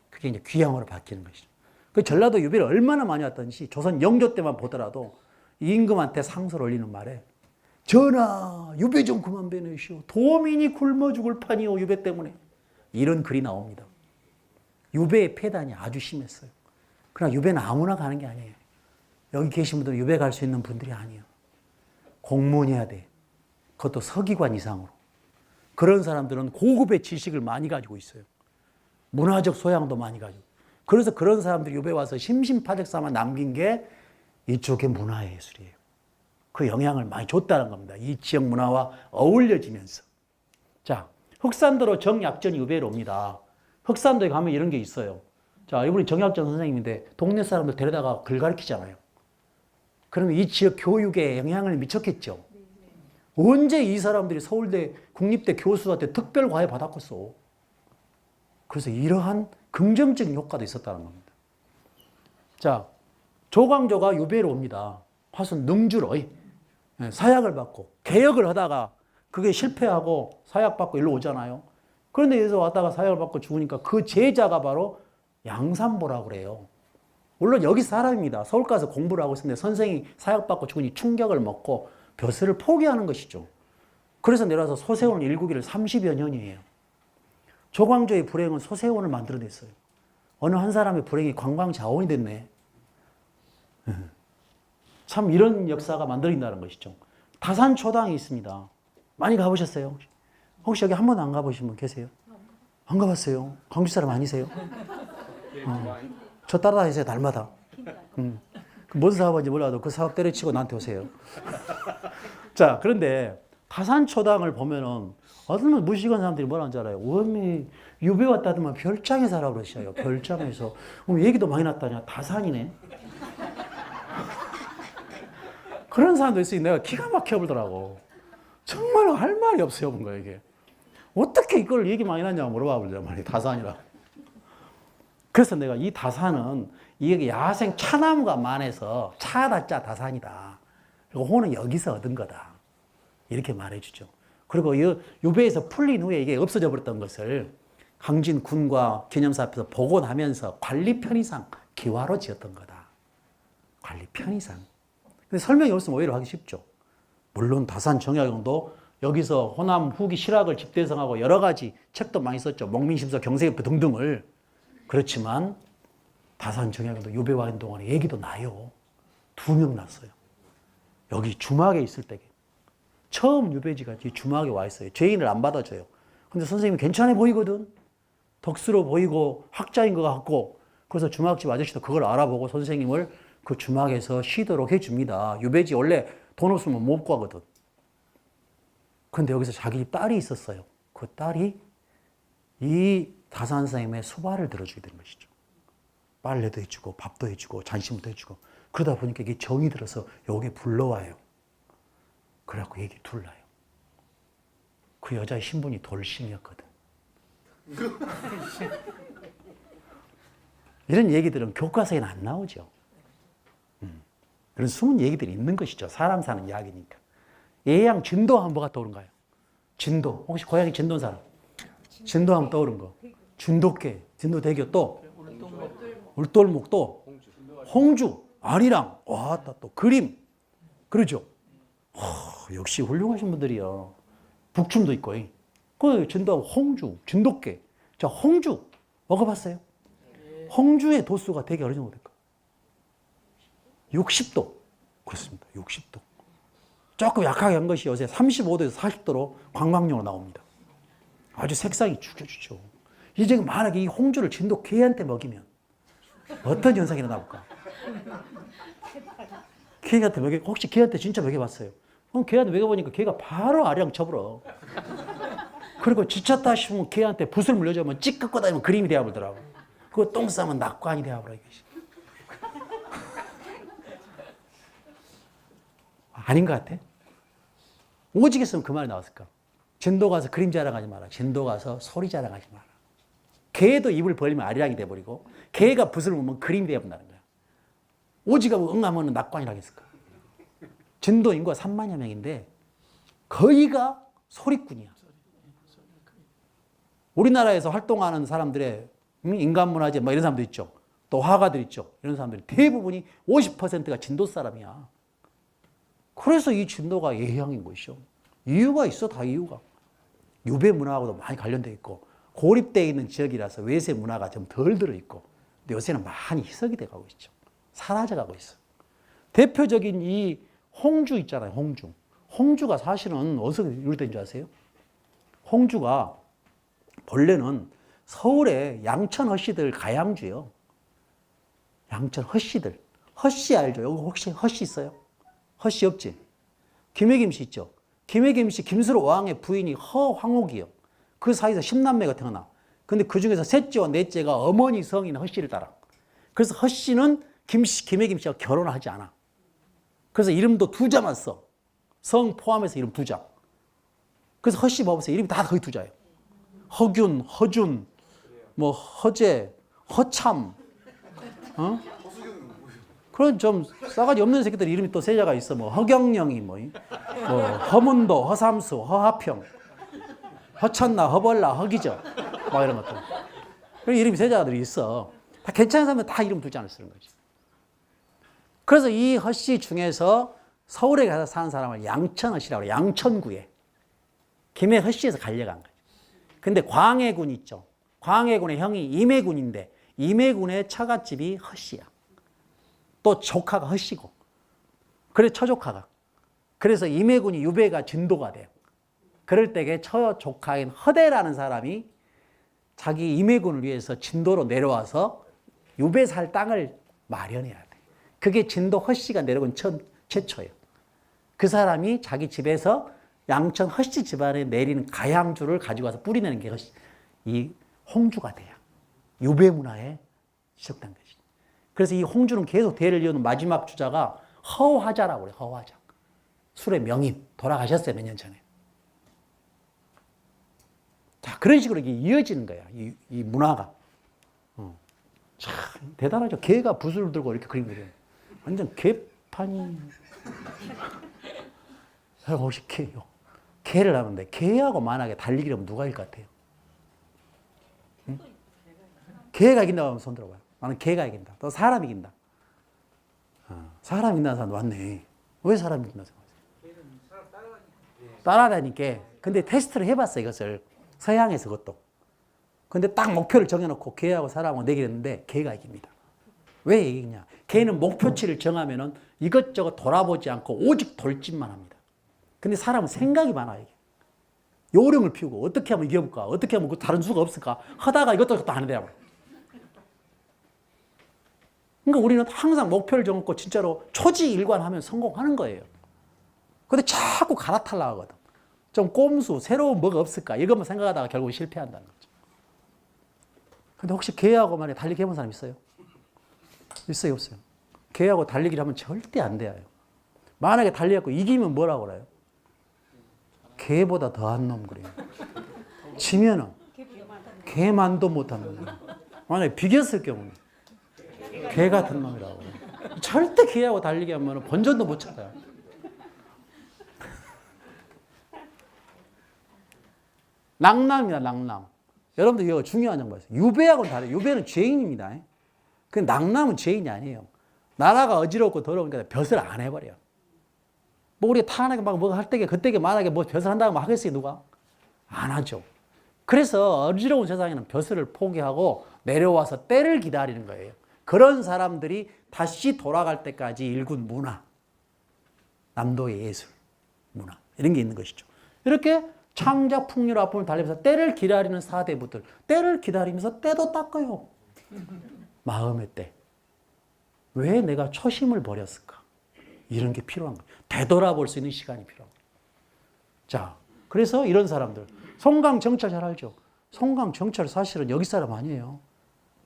그게 이제 귀향으로 바뀌는 것이죠. 그 전라도 유배를 얼마나 많이 왔던지 조선 영조 때만 보더라도 임금한테 상소를 올리는 말에 전하 유배 좀 그만 보내시오. 도민이 굶어 죽을 판이오 유배 때문에. 이런 글이 나옵니다. 유배의 폐단이 아주 심했어요. 그러나 유배는 아무나 가는 게 아니에요. 여기 계신 분들은 유배 갈 수 있는 분들이 아니에요. 공무원해야 돼. 그것도 서기관 이상으로. 그런 사람들은 고급의 지식을 많이 가지고 있어요. 문화적 소양도 많이 가지고. 그래서 그런 사람들이 유배 와서 심심파적삼아 남긴 게 이쪽의 문화예술이에요. 그 영향을 많이 줬다는 겁니다. 이 지역 문화와 어울려지면서. 자, 흑산도로 정약전이 유배로 옵니다. 흑산도에 가면 이런 게 있어요. 자, 이분이 정약전 선생님인데 동네 사람들 데려다가 글 가르치잖아요. 그러면 이 지역 교육에 영향을 미쳤겠죠. 언제 이 사람들이 서울대 국립대 교수한테 특별 과외 받았겠어. 그래서 이러한 긍정적인 효과도 있었다는 겁니다. 자, 조광조가 유배로 옵니다. 화순 능주로 사약을 받고 개혁을 하다가 그게 실패하고 사약 받고 일로 오잖아요. 그런데 여기서 왔다가 사약을 받고 죽으니까 그 제자가 바로 양산보라고 그래요. 물론 여기 사람입니다. 서울 가서 공부를 하고 있었는데 선생이 사약 받고 죽으니 충격을 먹고 벼슬을 포기하는 것이죠. 그래서 내려와서 소세원을 일구기를 30여 년이에요. 조광조의 불행은 소세원을 만들어냈어요. 어느 한 사람의 불행이 관광자원이 됐네. 참 이런 역사가 만들어진다는 것이죠. 다산초당이 있습니다. 많이 가보셨어요? 혹시 여기 한 번도 안 가보신 분 계세요? 안 가봤어요? 광주 사람 아니세요? 저 따라다니세요, 날마다. 뭔 사업인지 몰라도 그 사업 때려치고 나한테 오세요. 자, 그런데 다산초당을 보면은 어떤 무식한 사람들이 뭐라는 줄 알아요? 원래 유배 왔다더만 별장에 살아 그러시요. 별장에서. 그럼 얘기도 많이 났다냐? 다산이네. 그런 사람도 있으니 내가 기가 막혀 보더라고. 정말 할 말이 없어요, 뭔가 이게. 어떻게 이걸 얘기 많이 났냐고 물어봐 보자 말이야, 다산이라. 그래서 내가 이 다산은 이게 야생 차나무가 많아서 차다짜 다산이다. 그리고 호는 여기서 얻은 거다. 이렇게 말해주죠. 그리고 유배에서 풀린 후에 이게 없어져 버렸던 것을 항진 군과 기념사 앞에서 복원하면서 관리 편의상 기와로 지었던 거다. 관리 편의상. 근데 설명이 없으면 오히려 하기 쉽죠. 물론 다산 정약용도 여기서 호남 후기 실학을 집대성하고 여러 가지 책도 많이 썼죠. 목민심서 경세협표 등등을. 그렇지만 다산 정약용도 유배 와 있는 동안에 얘기도 나요. 2명 났어요. 여기 주막에 있을 때 처음 유배지가 주막에 와 있어요. 죄인을 안 받아줘요. 근데 선생님이 괜찮아 보이거든. 덕스러워 보이고 학자인 것 같고, 그래서 주막집 아저씨도 그걸 알아보고 선생님을 그 주막에서 쉬도록 해줍니다. 유배지 원래 돈 없으면 못 가거든. 근데 여기서 자기 딸이 있었어요. 그 딸이 이 다산 선생님의 수발을 들어주게 된 것이죠. 빨래도 해주고 밥도 해주고 잔심도 해주고. 그러다 보니까 이게 정이 들어서 여기 불러와요. 그래갖고 얘기 둘러요. 그 여자의 신분이 돌싱이었거든. 이런 얘기들은 교과서에는 안 나오죠. 그런 숨은 얘기들이 있는 것이죠. 사람 사는 이야기니까. 예양 진도하면 뭐가 떠오른가요? 진도. 혹시 고향이 진도인 사람? 진도하면 떠오른 거. 진돗개, 진도대교 또 울돌목 또 홍주, 아리랑, 와, 또 그림. 그러죠. 역시 훌륭하신 분들이요. 북춤도 있고. 그 진도 홍주, 진돗개. 자, 홍주 먹어봤어요? 홍주의 도수가 되게 어느 정도 될까? 60도. 그렇습니다. 60도. 조금 약하게 한 것이 요새 35도에서 40도로 관광용으로 나옵니다. 아주 색상이 죽여주죠. 이제 만약에 이 홍주를 진도 개한테 먹이면 어떤 현상이 일어나볼까? 개한테 혹시 개한테 진짜 먹여봤어요? 그럼 개한테 먹여보니까 개가 바로 아리랑 쳐버려. 그리고 지쳤다 싶으면 개한테 붓을 물려주면 찌끄고 다니면 그림이 되어버리더라고. 그거 똥 싸면 낙관이 되어버려. 아닌 것 같아? 오직 했으면 그 말이 나왔을까? 진도 가서 그림 자랑하지 마라. 진도 가서 소리 자랑하지 마라. 개도 입을 벌리면 아리랑이 돼버리고 개가 붓을 물면 그림이 되어버린다는 거야. 오지가 응하면 낙관이라고 했을까? 진도 인구가 3만여 명인데 거의가 소리꾼이야. 우리나라에서 활동하는 사람들의 인간문화재 뭐 이런 사람들 있죠. 또 화가들 있죠. 이런 사람들이 대부분이 50%가 진도 사람이야. 그래서 이 진도가 예향인 것이죠. 이유가 있어, 다 이유가. 유배 문화하고도 많이 관련되어 있고 고립되어 있는 지역이라서 외세 문화가 좀 덜 들어있고, 근데 요새는 많이 희석이 돼가고 있죠. 사라져가고 있어. 대표적인 이 홍주 있잖아요, 홍주. 홍주가 사실은 어디서 유래된 줄 아세요? 홍주가 본래는 서울의 양천 허씨들 가양주요. 양천 허씨들. 허씨 알죠? 여기 혹시 허씨 있어요? 허씨 없지? 김해김씨 있죠? 김해김씨 김수로 왕의 부인이 허황옥이요. 그 사이에서 10남매가 태어나. 근데 그 중에서 셋째와 넷째가 어머니 성인 허씨를 따라. 그래서 허씨는 김해김씨와 결혼을 하지 않아. 그래서 이름도 2자만 써. 성 포함해서 이름 2자. 그래서 허씨 봐보세요. 이름이 다 거의 2자예요. 허균, 허준, 뭐 허재, 허참, 그런 좀 싸가지 없는 새끼들 이름이 또 3자가 있어. 뭐 허경영이 뭐 허문도, 허삼수, 허하평, 허천나, 허벌나, 허기저, 막 이런 것들. 그런 이름이 3자들이 있어. 다 괜찮은 사람은 다 이름 2자를 쓰는 거지. 그래서 이 허씨 중에서 서울에 가서 사는 사람을 양천허씨라고 해요. 양천구에. 김해 허씨에서 갈려간 거죠. 근데 광해군 있죠. 광해군의 형이 임해군인데 임해군의 처갓집이 허씨야. 또 조카가 허씨고. 그래 처조카가. 그래서 임해군이 유배가 진도가 돼요. 그럴 때에 처조카인 허대라는 사람이 자기 임해군을 위해서 진도로 내려와서 유배 살 땅을 마련해야 돼. 그게 진도 허씨가 내려온 최초예요. 그 사람이 자기 집에서 양천 허씨 집안에 내리는 가양주를 가지고 와서 뿌리내는 게 이 홍주가 돼요. 유배 문화에 시작된 것이죠. 그래서 이 홍주는 계속 대를 이어는 마지막 주자가 허화자라고 그래요. 허화자. 술의 명인. 돌아가셨어요. 몇 년 전에. 자, 그런 식으로 이게 이어지는 거야. 이 문화가. 참 대단하죠. 개가 붓을 들고 이렇게 그린 거죠. 완전 개판이. 혹시 개를 하는데 개하고 만약에 달리기라면 누가 이길 것 같아요? 응? 개가 이긴다고 하면 손 들어봐요. 나는 개가 이긴다. 또 사람이 이긴다. 사람 이긴다는 사람 왔네. 왜 사람이 이긴다고 생각하세요? 따라다니까. 근데 테스트를 해봤어 이것을. 서양에서 그것도. 근데 딱 목표를 정해놓고 개하고 사람하고 내기했는데 개가 이깁니다. 왜 이기냐? 개는 목표치를 정하면은 이것저것 돌아보지 않고 오직 돌진만 합니다. 근데 사람은 생각이 많아요. 이게. 요령을 피우고 어떻게 하면 이겨볼까? 어떻게 하면 다른 수가 없을까? 하다가 이것도 안 해요. 그러니까 우리는 항상 목표를 정하고 진짜로 초지일관하면 성공하는 거예요. 근데 자꾸 갈아타려고 하거든. 좀 꼼수, 새로운 뭐가 없을까? 이것만 생각하다가 결국 실패한다는 거죠. 근데 혹시 개하고 만약에 달리기 해본 사람 있어요? 있어요, 없어요? 개하고 달리기를 하면 절대 안 돼요. 만약에 달리갖고 이기면 뭐라고 그래요? 개보다 더한 놈 그래요. 지면은 개만도 못하는 놈. 만약에 비겼을 경우는 개 같은 놈이라고 그래요. 절대 개하고 달리기 하면 본전도 못 찾아요. 낭남이야, 낭남. 여러분들 이거 중요한 점 봐요. 유배하고는 달라요. 유배는 죄인입니다. 그 낭남은 죄인이 아니에요. 나라가 어지럽고 더러우니까 벼슬 안 해버려요. 뭐 우리가 타하게 막 뭐 할 때게 그때게 만약에 뭐 벼슬 한다고 하겠어요, 누가? 안 하죠. 그래서 어지러운 세상에는 벼슬을 포기하고 내려와서 때를 기다리는 거예요. 그런 사람들이 다시 돌아갈 때까지 일군 문화, 남도의 예술, 문화 이런 게 있는 것이죠. 이렇게 창작 풍류로 아픔을 달리면서 때를 기다리는 사대부들, 때를 기다리면서 때도 닦아요. 마음의 때. 왜 내가 초심을 버렸을까? 이런 게 필요한 거예요. 되돌아볼 수 있는 시간이 필요한 거예요. 자, 그래서 이런 사람들. 송강정철 잘 알죠? 송강정철 사실은 여기 사람 아니에요.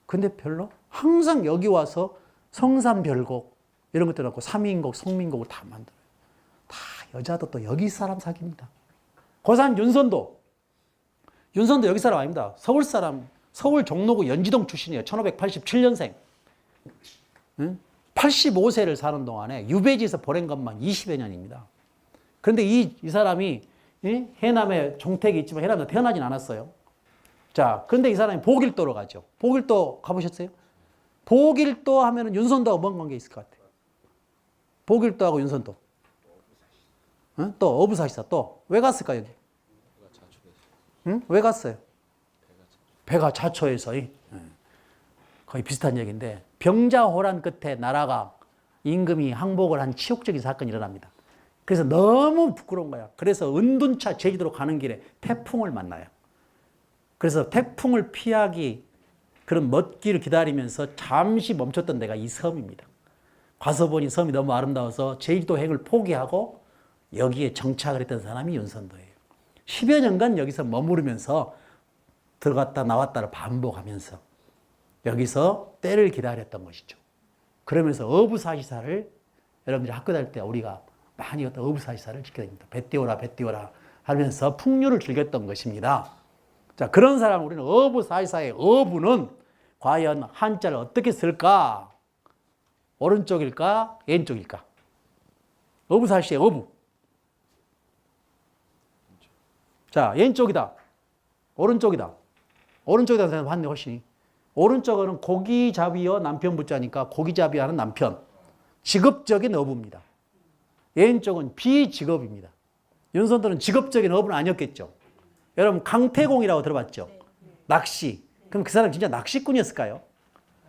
근데 별로 항상 여기 와서 성산별곡 이런 것들 갖고 삼인곡, 성민곡을 다 만들어요. 다 여자도 또 여기 사람 사깁니다. 고산 윤선도 여기 사람 아닙니다. 서울 사람, 서울 종로구 연지동 출신이에요. 1587년생. 85세를 사는 동안에 유배지에서 보낸 것만 20여 년입니다. 그런데 이 사람이 해남에 종택이 있지만 해남에 태어나진 않았어요. 자, 그런데 이 사람이 보길도로 가죠. 보길도 가보셨어요? 보길도 하면은 윤선도하고 뭔 관계 있을 것 같아요? 보길도하고 윤선도. 또 어부사시사 또 왜 갔을까 여기? 왜 갔어요? 배가 자초해서 거의 비슷한 얘기인데 병자호란 끝에 나라가 임금이 항복을 한 치욕적인 사건이 일어납니다. 그래서 너무 부끄러운 거야. 그래서 은둔차 제주도로 가는 길에 태풍을 만나요. 그래서 태풍을 피하기 그런 멋길을 기다리면서 잠시 멈췄던 데가 이 섬입니다. 가서 보니 섬이 너무 아름다워서 제주도 행을 포기하고 여기에 정착을 했던 사람이 윤선도예요. 10여 년간 여기서 머무르면서 들어갔다 나왔다를 반복하면서 여기서 때를 기다렸던 것이죠. 그러면서 어부사시사를 여러분들이 학교 다닐 때 우리가 많이 어떤 어부사시사를 지켜야 됩니다. 배 띄워라 배 띄워라 하면서 풍류를 즐겼던 것입니다. 자, 그런 사람 우리는 어부사시사의 어부는 과연 한자를 어떻게 쓸까? 오른쪽일까? 왼쪽일까? 어부사시사의 어부. 자, 왼쪽이다. 오른쪽이다. 오른쪽이다 생각하면 훨씬. 오른쪽은 고기잡이여 남편 붙자니까 고기잡이 하는 남편. 직업적인 어부입니다. 왼쪽은 비직업입니다. 윤선도는 직업적인 어부는 아니었겠죠. 여러분 강태공이라고 들어봤죠? 낚시. 그럼 그 사람 진짜 낚시꾼이었을까요?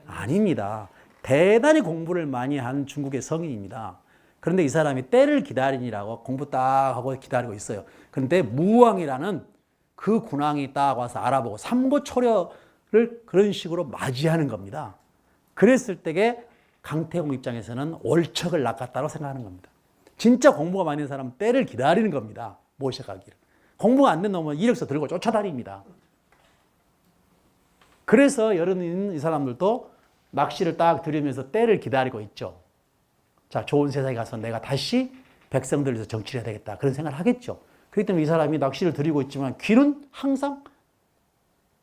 아닙니다. 대단히 공부를 많이 한 중국의 성인입니다. 그런데 이 사람이 때를 기다리니라고 공부 딱 하고 기다리고 있어요. 그런데 무왕이라는 그 군왕이 딱 와서 알아보고 삼고초려를 그런 식으로 맞이하는 겁니다. 그랬을 때에 강태공 입장에서는 월척을 낚았다고 생각하는 겁니다. 진짜 공부가 많이 된 사람은 때를 기다리는 겁니다. 모셔가기를. 공부가 안 된 놈은 이력서 들고 쫓아다닙니다. 그래서 여름 이 사람들도 낚시를 딱 들이면서 때를 기다리고 있죠. 자, 좋은 세상에 가서 내가 다시 백성들을 위해서 정치를 해야 되겠다. 그런 생각을 하겠죠. 그렇기 때문에 이 사람이 낚시를 들이고 있지만 귀는 항상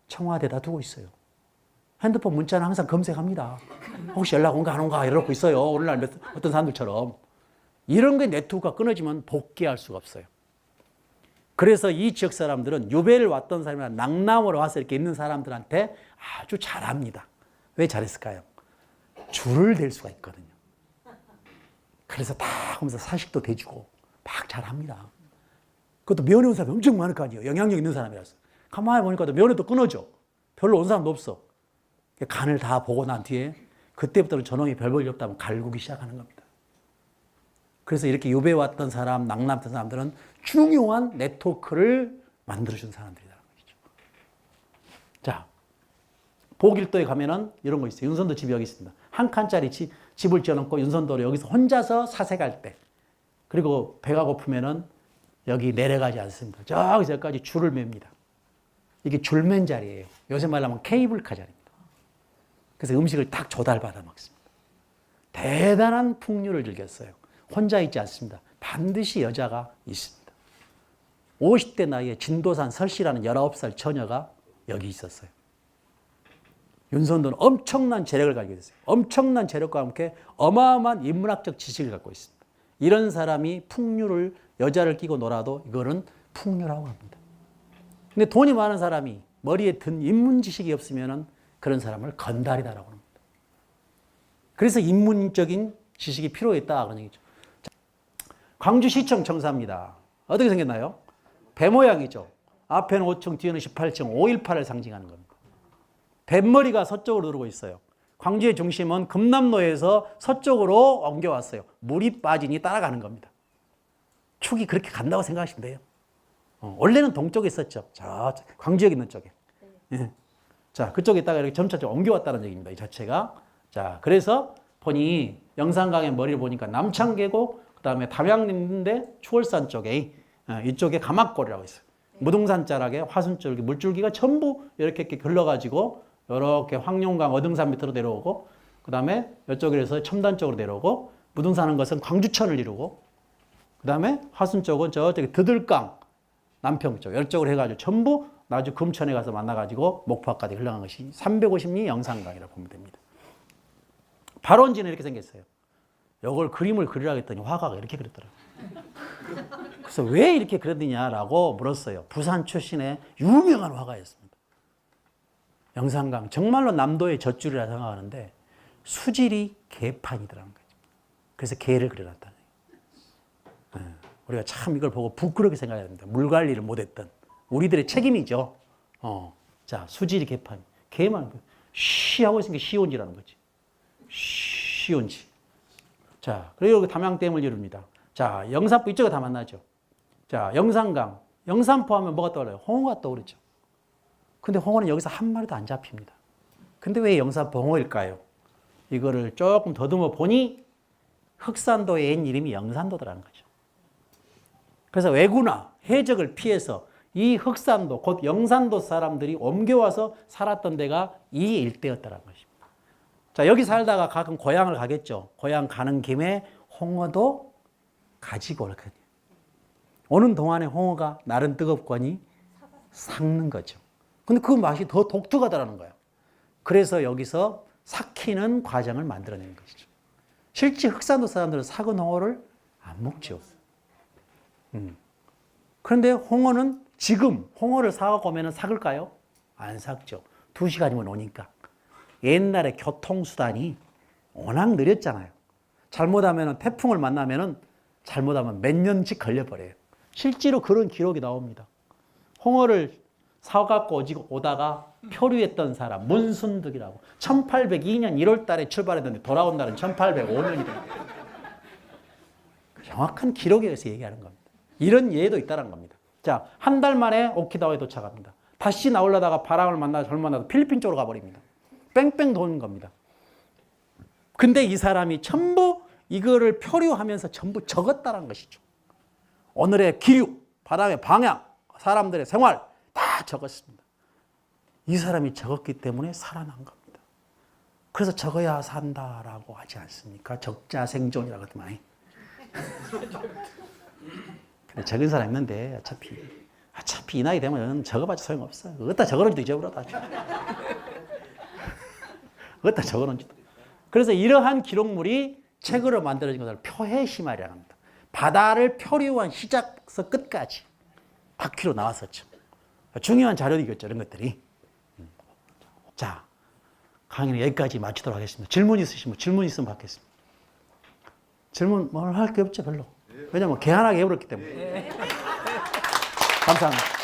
청와대에다 두고 있어요. 핸드폰 문자는 항상 검색합니다. 혹시 연락 온가 안 온가 이러고 있어요. 오늘날 어떤 사람들처럼. 이런 게 네트워크가 끊어지면 복귀할 수가 없어요. 그래서 이 지역 사람들은 유배를 왔던 사람이나 낭남으로 와서 이렇게 있는 사람들한테 아주 잘합니다. 왜 잘했을까요? 줄을 댈 수가 있거든요. 그래서 다 하면서 사식도 대주고 막 잘합니다. 그것도 면회 온 사람이 엄청 많을 거 아니에요. 영향력 있는 사람이라서. 가만히 보니까 면회도 끊어져. 별로 온 사람도 없어. 간을 다 보고 난 뒤에 그때부터는 저놈이 별 볼일 없다면 갈구기 시작하는 겁니다. 그래서 이렇게 유배 왔던 사람, 낭남 왔던 사람들은 중요한 네트워크를 만들어준 사람들이라는 것이죠. 자, 보길도에 가면은 이런 거 있어요. 윤선도 집이 여기 있습니다. 한 칸짜리 집을 지어놓고 윤선도로 여기서 혼자서 사색할 때, 그리고 배가 고프면은 여기 내려가지 않습니다. 저기까지 줄을 맵니다. 이게 줄맨 자리예요. 요새 말로 하면 케이블카 자리입니다. 그래서 음식을 딱 조달받아 먹습니다. 대단한 풍류를 즐겼어요. 혼자 있지 않습니다. 반드시 여자가 있습니다. 50대 나이에 진도산 설씨라는 19살 처녀가 여기 있었어요. 윤선도는 엄청난 재력을 가지고 있어요. 엄청난 재력과 함께 어마어마한 인문학적 지식을 갖고 있습니다. 이런 사람이 풍류를, 여자를 끼고 놀아도 이거는 풍류라고 합니다. 근데 돈이 많은 사람이 머리에 든 인문 지식이 없으면 그런 사람을 건달이다라고 합니다. 그래서 인문적인 지식이 필요했다 그런 얘기죠. 광주시청 청사입니다. 어떻게 생겼나요? 배 모양이죠. 앞에는 5층, 뒤에는 18층, 518을 상징하는 겁니다. 뱃머리가 서쪽으로 흐르고 있어요. 광주의 중심은 금남로에서 서쪽으로 옮겨왔어요. 물이 빠지니 따라가는 겁니다. 축이 그렇게 간다고 생각하시면 돼요. 원래는 동쪽에 있었죠. 저 광주역 있는 쪽에. 예. 자, 그쪽에 있다가 이렇게 점차적으로 옮겨왔다는 얘기입니다. 이 자체가. 자, 그래서 보니 영산강의 머리를 보니까 남창계곡, 그 다음에 담양 있는데 추월산 쪽에, 이쪽에 가막골이라고 있어요. 무등산 자락에 화순줄기, 물줄기가 전부 이렇게 흘러가지고 이렇게 황룡강 어등산 밑으로 내려오고, 그 다음에 이쪽으로 해서 첨단 쪽으로 내려오고, 무등산한 것은 광주천을 이루고, 그 다음에 화순 쪽은 저쪽에 드들강, 남평 쪽, 이쪽으로 해가지고 전부 나주 금천에 가서 만나가지고 목포까지 흘러간 것이 350리 영산강이라고 보면 됩니다. 발원지는 이렇게 생겼어요. 이걸 그림을 그리라고 했더니 화가가 이렇게 그렸더라고요. 그래서 왜 이렇게 그렸느냐라고 물었어요. 부산 출신의 유명한 화가였습니다. 영산강, 정말로 남도의 젖줄이라 생각하는데 수질이 개판이더라는 거죠. 그래서 개를 그려놨다는 거예요. 우리가 참 이걸 보고 부끄럽게 생각해야 됩니다. 물 관리를 못했던 우리들의 책임이죠. 자, 수질이 개판. 개만 쉬 하고 있으니까 시온지라는 거지. 시온지. 자, 그리고 담양댐을 이룹니다. 자, 영산포 이쪽에 다 만나죠. 자, 영산강. 영산포 하면 뭐가 떠올라요? 홍어가 떠오르죠. 근데 홍어는 여기서 한 마리도 안 잡힙니다. 근데 왜 영산포 홍어일까요? 이거를 조금 더듬어 보니 흑산도의 옛 이름이 영산도더라는 거죠. 그래서 왜구나 해적을 피해서 이 흑산도, 곧 영산도 사람들이 옮겨와서 살았던 데가 이 일대였다는 것입니다. 자, 여기 살다가 가끔 고향을 가겠죠. 고향 가는 김에 홍어도 가지고 오거든요. 오는 동안에 홍어가 날은 뜨겁거니 삭는 거죠. 근데 그 맛이 더 독특하다는 거예요. 그래서 여기서 삭히는 과정을 만들어내는 것이죠. 실제 흑산도 사람들은 삭은 홍어를 안 먹죠. 그런데 홍어는 지금 홍어를 사갖고 오면 삭을까요? 안 삭죠. 2시간이면 오니까. 옛날에 교통수단이 워낙 느렸잖아요. 잘못하면 태풍을 만나면 잘못하면 몇 년씩 걸려버려요. 실제로 그런 기록이 나옵니다. 홍어를 사갖고 오다가 표류했던 사람, 문순득이라고. 1802년 1월 달에 출발했는데 돌아온 날은 1805년이다. 정확한 기록에 의해서 얘기하는 겁니다. 이런 예도 있다는 겁니다. 자, 한 달 만에 오키나와에 도착합니다. 다시 나오려다가 바람을 만나서 필리핀 쪽으로 가버립니다. 뺑뺑 도는 겁니다. 근데 이 사람이 전부 이거를 표류하면서 전부 적었다는 것이죠. 오늘의 기류, 바람의 방향, 사람들의 생활 다 적었습니다. 이 사람이 적었기 때문에 살아난 겁니다. 그래서 적어야 산다라고 하지 않습니까? 적자생존이라고 하더만. 적은 사람 있는데 어차피 이 나이 되면 적어봤자 소용없어. 어디다 적어놓은지도 잊어버렸다. 어디다 적어놓은지도. 그래서 이러한 기록물이 책으로 만들어진 것을 표해시말이라고 합니다. 바다를 표류한 시작부터 끝까지 바퀴로 나왔었죠. 중요한 자료이겠죠, 이런 것들이. 자, 강의는 여기까지 마치도록 하겠습니다. 질문 있으시면 질문 있으면 받겠습니다. 질문 뭘 할 게 없죠, 별로. 왜냐면 개안하게 해버렸기 때문에. 감사합니다.